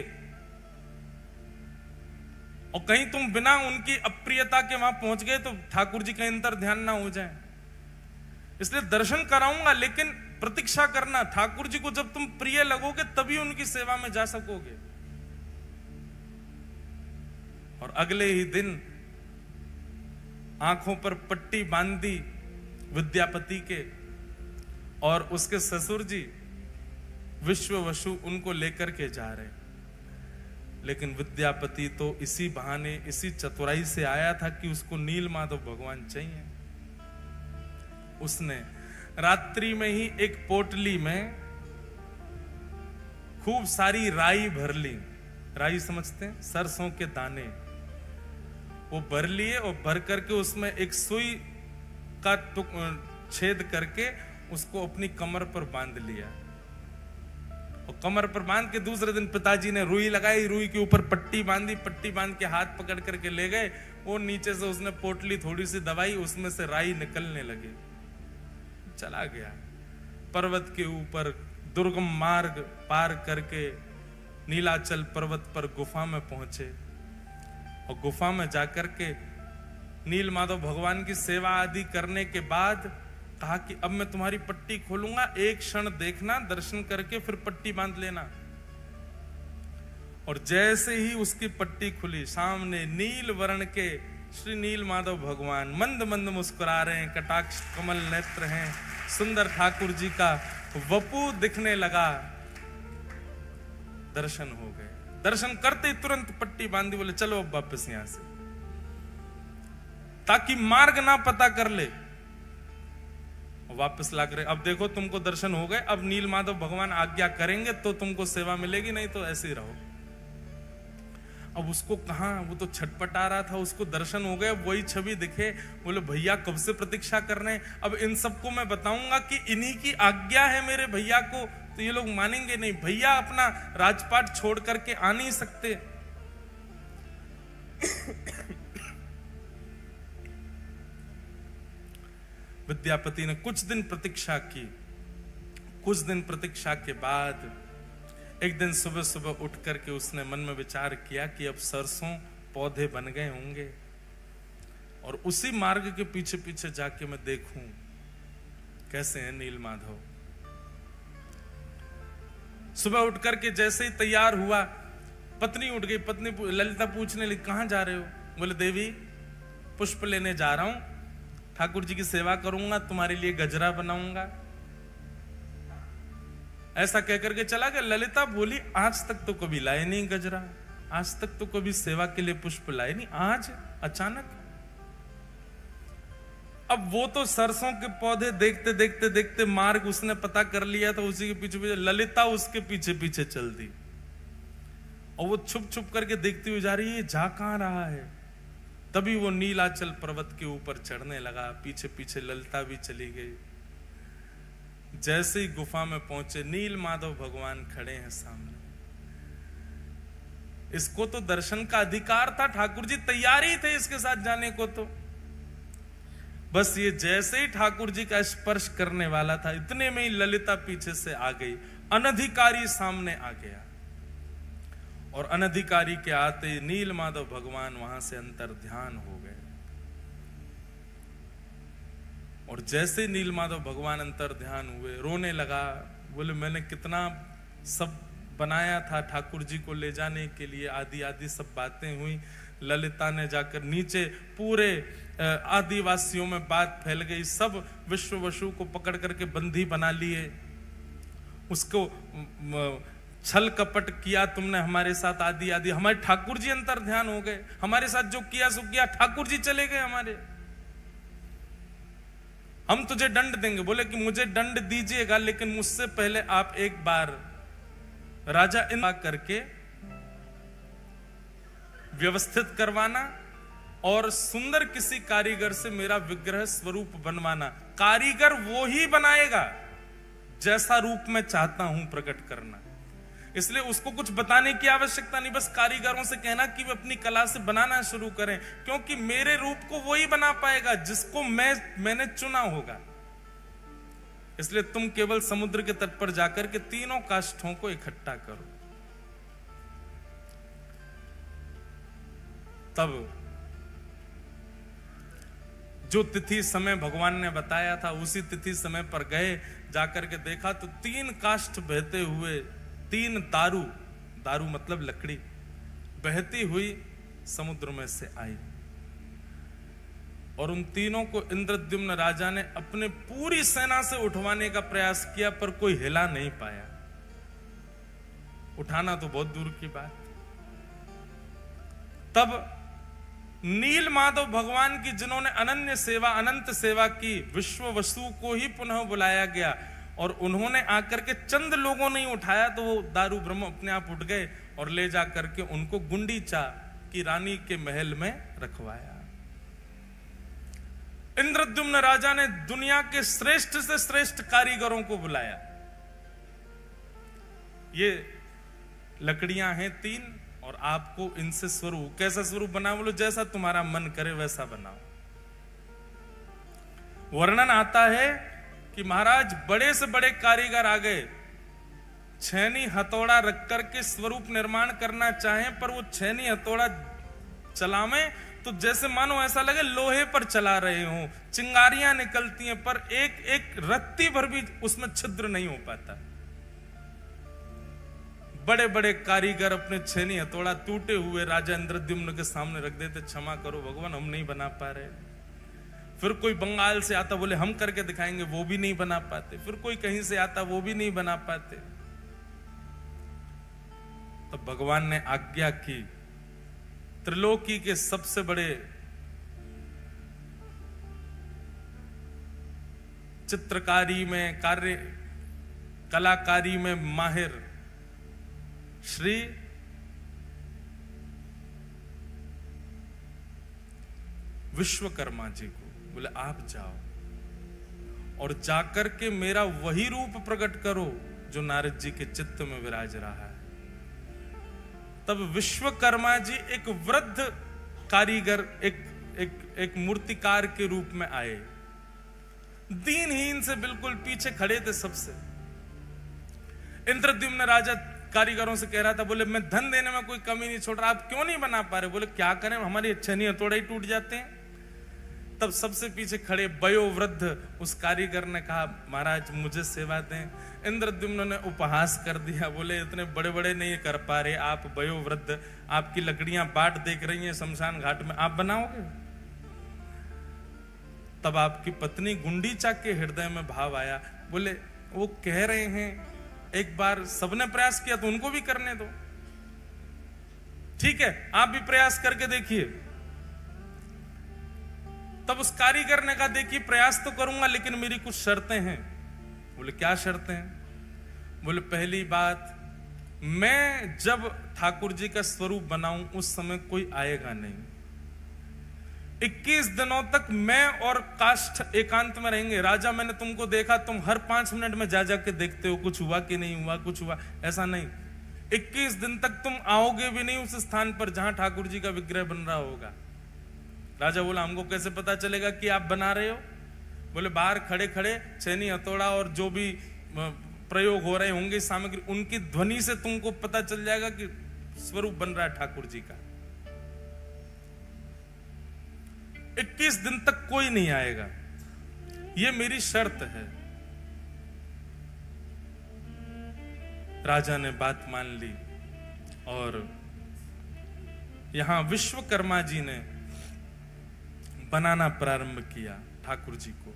और कहीं तुम बिना उनकी अप्रियता के वहां पहुंच गए तो ठाकुर जी का अंतर ध्यान ना हो जाए। इसलिए दर्शन कराऊंगा, लेकिन प्रतीक्षा करना, ठाकुर जी को जब तुम प्रिय लगोगे तभी उनकी सेवा में जा सकोगे। और अगले ही दिन आंखों पर पट्टी बांधी विद्यापति के, और उसके ससुर जी विश्ववसु उनको लेकर के जा रहे। लेकिन विद्यापति तो इसी बहाने, इसी चतुराई से आया था कि उसको नील माधव भगवान चाहिए। उसने रात्रि में ही एक पोटली में खूब सारी राई भर ली। राई समझते हैं, सरसों के दाने, वो भर लिए और भर करके उसमें एक सुई का छेद करके उसको अपनी कमर पर बांध लिया। और कमर पर बांध के दूसरे दिन पिताजी ने रुई लगाई, रुई के ऊपर पट्टी बांधी, पट्टी बांध के हाथ पकड़ करके ले गए। वो नीचे से उसने पोटली थोड़ी सी दबाई, उसमें से राई निकलने लगे। चला गया पर्वत के ऊपर, दुर्गम मार्ग पार करके नीलाचल पर्वत पर गुफा में पहुंचे। और गुफा में जाकर के नील माधव भगवान की सेवा आदि करने के बाद कहा कि अब मैं तुम्हारी पट्टी खोलूंगा, एक क्षण देखना, दर्शन करके फिर पट्टी बांध लेना। और जैसे ही उसकी पट्टी खुली, सामने नील वर्ण के श्री नील माधव भगवान मंद मंद मुस्कुरा रहे हैं, कटाक्ष कमल नेत्र हैं, सुंदर ठाकुर जी का वपु दिखने लगा। दर्शन हो गए। दर्शन करते तुरंत पट्टी बांधी, बोले चलो अब वापस यहां से, ताकि मार्ग ना पता कर ले। वापस ला कर, अब देखो तुमको दर्शन हो गए, अब नील माधव भगवान आज्ञा करेंगे तो तुमको सेवा मिलेगी, नहीं तो ऐसे ही रहो। अब उसको कहां, वो तो छटपटा रहा था, उसको दर्शन हो गए, वही छवि दिखे। बोले भैया कब से प्रतीक्षा कर रहे हैं, अब इन सबको मैं बताऊंगा कि इन्हीं की आज्ञा है मेरे भैया को, तो ये लोग मानेंगे नहीं। भैया अपना राजपाट छोड़ करके आ नहीं सकते। विद्यापति ने कुछ दिन प्रतीक्षा की। कुछ दिन प्रतीक्षा के बाद एक दिन सुबह सुबह उठ करके उसने मन में विचार किया कि अब सरसों पौधे बन गए होंगे, और उसी मार्ग के पीछे पीछे जाके मैं देखूं कैसे है नील माधव। सुबह उठ करके जैसे ही तैयार हुआ, पत्नी उठ गई। पत्नी ललिता पूछने लगी कहां जा रहे हो? बोले देवी पुष्प लेने जा रहा हूं, ठाकुर जी की सेवा करूंगा, तुम्हारे लिए गजरा बनाऊंगा। ऐसा कहकर के चला गया। ललिता बोली आज तक तो कभी लाए नहीं गजरा, आज तक तो कभी सेवा के लिए पुष्प लाए नहीं, आज अचानक। अब वो तो सरसों के पौधे देखते देखते देखते मार्ग उसने पता कर लिया, तो उसी के पीछे पीछे ललिता उसके पीछे पीछे चल दी। और वो छुप छुप करके देखती हुई जा रही है, जा कहां रहा है। तभी वो नीलाचल पर्वत के ऊपर चढ़ने लगा, पीछे पीछे ललिता भी चली गई। जैसे ही गुफा में पहुंचे, नील माधव भगवान खड़े हैं सामने। इसको तो दर्शन का अधिकार था, ठाकुर जी तैयार ही थे इसके साथ जाने को। तो बस ये जैसे ही ठाकुर जी का स्पर्श करने वाला था, इतने में ही ललिता पीछे से आ गई, अनधिकारी सामने आ गया। और अनधिकारी के आते नील माधव भगवान वहां से अंतर ध्यान हो गए। और जैसे नील माधव भगवान अंतर ध्यान हुए, रोने लगा। बोले मैंने कितना सब बनाया था ठाकुर जी को ले जाने के लिए, आदि आदि सब बातें हुई। ललिता ने जाकर नीचे पूरे आदिवासियों में बात फैल गई, सब विश्ववसु को पकड़ करके बंदी बना लिए। उसको छल कपट किया तुमने हमारे साथ, आदि आदि। हमारे ठाकुर जी अंतर ध्यान हो गए, हमारे साथ जो किया सो किया, ठाकुर जी चले गए हमारे। हम तुझे दंड देंगे। बोले कि मुझे दंड दीजिएगा, लेकिन मुझसे पहले आप एक बार राजा इंद्र करके व्यवस्थित करवाना और सुंदर किसी कारीगर से मेरा विग्रह स्वरूप बनवाना। कारीगर वो ही बनाएगा जैसा रूप मैं चाहता हूं प्रकट करना। इसलिए उसको कुछ बताने की आवश्यकता नहीं, बस कारीगरों से कहना कि वे अपनी कला से बनाना शुरू करें, क्योंकि मेरे रूप को वही बना पाएगा जिसको मैंने चुना होगा। इसलिए तुम केवल समुद्र के तट पर जाकर के तीनों काष्ठों को इकट्ठा करो। तब जो तिथि समय भगवान ने बताया था उसी तिथि समय पर गए, जाकर के देखा तो 3 काष्ठ बहते हुए, 3 दारू, दारू मतलब लकड़ी, बहती हुई समुद्र में से आई। और उन तीनों को इंद्रद्युम्न राजा ने अपने पूरी सेना से उठवाने का प्रयास किया, पर कोई हिला नहीं पाया। उठाना तो बहुत दूर की बात। तब नील माधव भगवान की, जिन्होंने अनन्य सेवा, अनंत सेवा की, विश्व वसु को ही पुनः बुलाया गया और उन्होंने आकर के चंद लोगों ने उठाया तो वो दारू ब्रह्म अपने आप उठ गए और ले जाकर के उनको गुंडीचा की रानी के महल में रखवाया। इंद्रद्युम्न राजा ने दुनिया के श्रेष्ठ से श्रेष्ठ कारीगरों को बुलाया। ये लकड़ियां हैं 3 और आपको इनसे स्वरूप, कैसा स्वरूप बनाओ? बोलो जैसा तुम्हारा मन करे वैसा बनाओ। वर्णन आता है कि महाराज बड़े से बड़े कारीगर आ गए, छेनी हथौड़ा रख करके स्वरूप निर्माण करना चाहें, पर वो छेनी हथौड़ा चलावे तो जैसे मानो ऐसा लगे लोहे पर चला रहे हो, चिंगारियां निकलती हैं, पर एक एक रत्ती भर भी उसमें छिद्र नहीं हो पाता। बड़े बड़े कारीगर अपने छेनी हथौड़ा टूटे हुए राजा इंद्रद्युम्न के सामने रख देते, क्षमा करो भगवान हम नहीं बना पा रहे। फिर कोई बंगाल से आता, बोले हम करके दिखाएंगे, वो भी नहीं बना पाते। फिर कोई कहीं से आता, वो भी नहीं बना पाते। तो भगवान ने आज्ञा की, त्रिलोकी के सबसे बड़े चित्रकारी में, कार्य कलाकारी में माहिर श्री विश्वकर्मा जी को बोले आप जाओ और जाकर के मेरा वही रूप प्रकट करो जो नारद जी के चित्त में विराज रहा है। तब विश्वकर्मा जी एक वृद्ध कारीगर, एक मूर्तिकार के रूप में आए, दीनहीन से बिल्कुल पीछे खड़े थे सबसे। इंद्रद्युम्न राजा कारीगरों से कह रहा था, बोले मैं धन देने में कोई कमी नहीं छोड़ रहा, आप क्यों नहीं बना पा रहे? बोले क्या करें, हमारी छेनी हथौड़ा ही टूट जाते हैं। तब सबसे पीछे खड़े वयोवृद्ध उस कारीगर ने कहा, महाराज मुझे सेवा दें। इंद्रद्युम्न ने उपहास कर दिया, बोले इतने बड़े बड़े नहीं कर पा रहे आप वयोवृद्ध, आपकी लकड़ियां बाट देख रही हैं शमशान घाट में, आप बनाओगे? तब आपकी पत्नी गुंडीचा के हृदय में भाव आया, बोले वो कह रहे हैं, एक बार सबने प्रयास किया तो उनको भी करने दो, ठीक है आप भी प्रयास करके देखिए। तब उस कारीगर ने कहा, देखिए प्रयास तो करूंगा लेकिन मेरी कुछ शर्तें हैं। बोले क्या शर्तें हैं? बोले पहली बात, मैं जब ठाकुर जी का स्वरूप बनाऊं उस समय कोई आएगा नहीं। 21 दिनों तक मैं और काष्ठ एकांत में रहेंगे। राजा मैंने तुमको देखा, तुम हर 5 मिनट में जा जाके देखते हो कुछ हुआ कि नहीं हुआ, कुछ हुआ, ऐसा नहीं। 21 दिन तक तुम आओगे भी नहीं उस स्थान पर जहां ठाकुर जी का विग्रह बन रहा होगा। राजा बोला हमको कैसे पता चलेगा कि आप बना रहे हो? बोले बाहर खड़े खड़े छेनी हथौड़ा और जो भी प्रयोग हो रहे होंगे सामग्री, उनकी ध्वनि से तुमको पता चल जाएगा कि स्वरूप बन रहा है ठाकुर जी का। 21 दिन तक कोई नहीं आएगा, ये मेरी शर्त है। राजा ने बात मान ली और यहां विश्वकर्मा जी ने बनाना प्रारंभ किया ठाकुर जी को।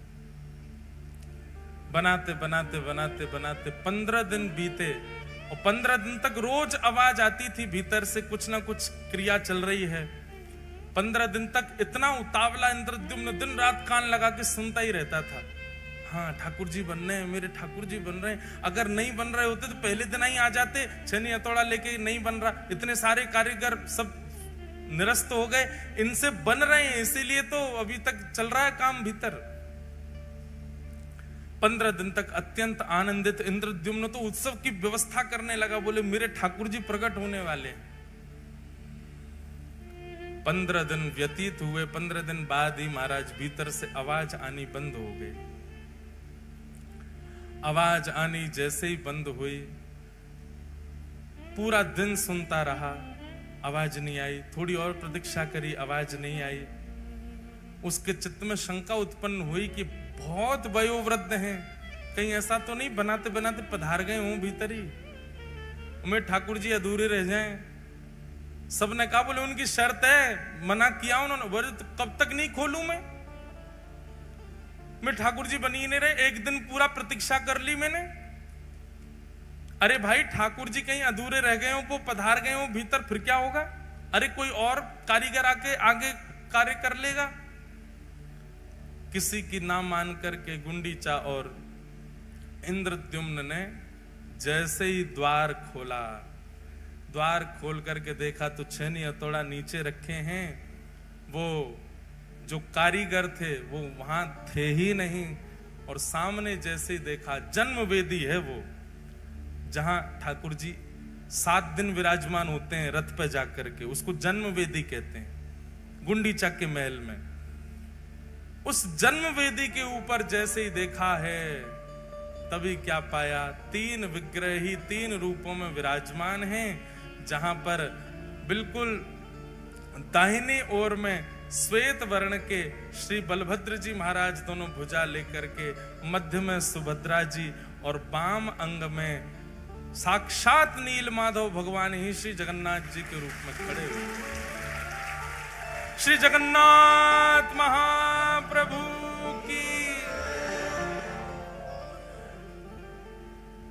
बनाते बनाते बनाते बनाते 15 दिन बीते और 15 दिन तक रोज आवाज आती थी भीतर से, कुछ ना कुछ क्रिया चल रही है। 15 दिन तक इतना उतावला इंद्रद्युम्न दिन रात कान लगा के सुनता ही रहता था। हाँ ठाकुर जी बन रहे हैं, मेरे ठाकुर जी बन रहे हैं। अगर नहीं बन रहे होते तो पहले दिन ही आ जाते, छेनी हथौड़ा लेके नहीं बन रहा। इतने सारे कारीगर सब निरस्त हो गए, इनसे बन रहे हैं इसीलिए तो अभी तक चल रहा है काम भीतर। 15 दिन तक अत्यंत आनंदित इंद्रद्युम्न तो उत्सव की व्यवस्था करने लगा। बोले मेरे ठाकुर जी प्रकट होने वाले हैं। 15 दिन व्यतीत हुए। 15 दिन बाद ही महाराज भीतर से आवाज आनी बंद हो गई। आवाज आनी जैसे ही बंद हुई, पूरा दिन सुनता रहा, आवाज नहीं आई, थोड़ी और प्रतीक्षा करी, आवाज नहीं आई। उसके चित्त में शंका उत्पन्न हुई कि बहुत वयोवृद्ध हैं, कहीं ऐसा तो नहीं बनाते बनाते पधार गए हूं भीतर ही, मैं ठाकुर जी अधूरे रह जाएं। सबने कहा, बोले उनकी शर्त है, मना किया उन्होंने, बोले तो कब तक नहीं खोलूं मैं ठाकुर जी बनी नहीं रहे, एक दिन पूरा प्रतीक्षा कर ली मैंने। अरे भाई ठाकुर जी कहीं अधूरे रह गए हो, वो पधार गए हो भीतर, फिर क्या होगा? अरे कोई और कारीगर आके आगे कार्य कर लेगा। किसी की ना मान करके गुंडीचा और इंद्रद्युम्न ने जैसे ही द्वार खोला, द्वार खोल करके देखा तो छेनी हथौड़ा नीचे रखे हैं, वो जो कारीगर थे वो वहां थे ही नहीं। और सामने जैसे ही देखा, जन्म वेदी है वो, जहां ठाकुर जी 7 दिन विराजमान होते हैं रथ पे जाकर के, उसको जन्म वेदी कहते हैं, गुंडीचा के महल में। उस जन्म वेदी के ऊपर जैसे ही देखा है, तभी क्या पाया, 3 विग्रह ही 3 रूपों में विराजमान हैं, जहां पर बिल्कुल दाहिनी ओर में श्वेत वर्ण के श्री बलभद्र जी महाराज दोनों भुजा लेकर के, मध्य में सुभद्रा जी और वाम अंग में साक्षात नील माधव भगवान ही श्री जगन्नाथ जी के रूप में खड़े हुए। श्री जगन्नाथ महाप्रभु की।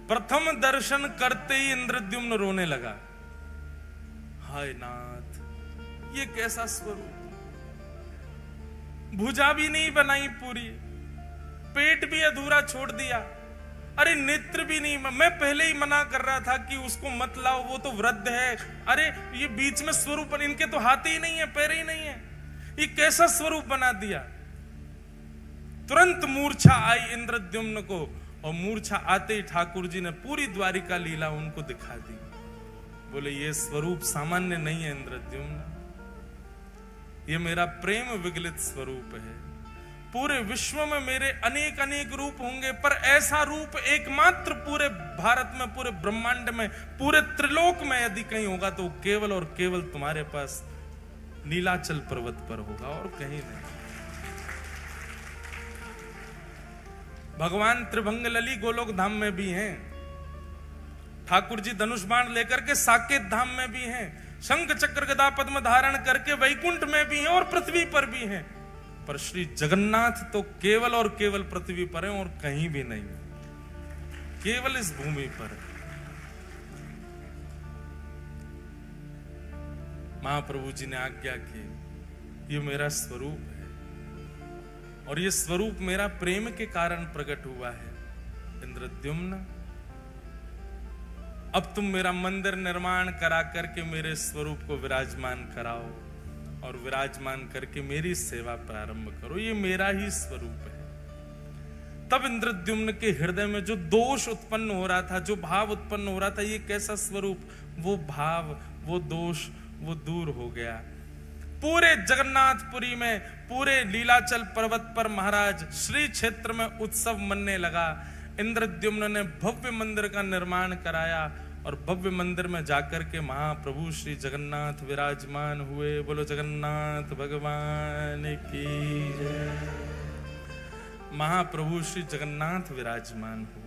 प्रथम दर्शन करते ही इंद्रद्युम्न रोने लगा। हाय नाथ, ये कैसा स्वरूप, भुजा भी नहीं बनाई पूरी, पेट भी अधूरा छोड़ दिया, अरे नेत्र भी नहीं। मैं पहले ही मना कर रहा था कि उसको मत लाओ, वो तो वृद्ध है। अरे ये बीच में स्वरूप, इनके तो हाथ ही नहीं है, पैर ही नहीं है, ये कैसा स्वरूप बना दिया। तुरंत मूर्छा आई इंद्रद्युम्न को, और मूर्छा आते ही ठाकुर जी ने पूरी द्वारिका लीला उनको दिखा दी। बोले ये स्वरूप सामान्य नहीं है इंद्रद्युम्न, ये मेरा प्रेम विगलित स्वरूप है। पूरे विश्व में मेरे अनेक अनेक रूप होंगे, पर ऐसा रूप एकमात्र पूरे भारत में, पूरे ब्रह्मांड में, पूरे त्रिलोक में यदि कहीं होगा तो केवल और केवल तुम्हारे पास नीलाचल पर्वत पर होगा, और कहीं नहीं। भगवान त्रिभंग लली गोलोक धाम में भी हैं, ठाकुर जी धनुष बाण लेकर के साकेत धाम में भी हैं, शंख चक्र गदा पद्म धारण करके वैकुंठ में भी हैं और पृथ्वी पर भी हैं। पर श्री जगन्नाथ तो केवल और केवल पृथ्वी पर हैं और कहीं भी नहीं, केवल इस भूमि पर। महाप्रभु जी ने आज्ञा की, ये मेरा स्वरूप है और ये स्वरूप मेरा प्रेम के कारण प्रकट हुआ है। इंद्रद्युम्न, अब तुम मेरा मंदिर निर्माण करा करके मेरे स्वरूप को विराजमान कराओ और विराजमान करके मेरी सेवा प्रारंभ करो, ये मेरा ही स्वरूप है। तब इंद्रद्युम्न के हृदय में जो दोष उत्पन्न हो रहा था, जो भाव उत्पन्न हो रहा था, ये कैसा स्वरूप, वो भाव, वो दोष, वो दूर हो गया। पूरे जगन्नाथपुरी में, पूरे लीलाचल पर्वत पर महाराज श्री क्षेत्र में उत्सव मनने लगा। इंद्रद्युम्न ने भव्य मंदिर का निर्माण कराया और भव्य मंदिर में जाकर के महाप्रभु श्री जगन्नाथ विराजमान हुए। बोलो जगन्नाथ भगवान की जय। महाप्रभु श्री जगन्नाथ विराजमान हुए।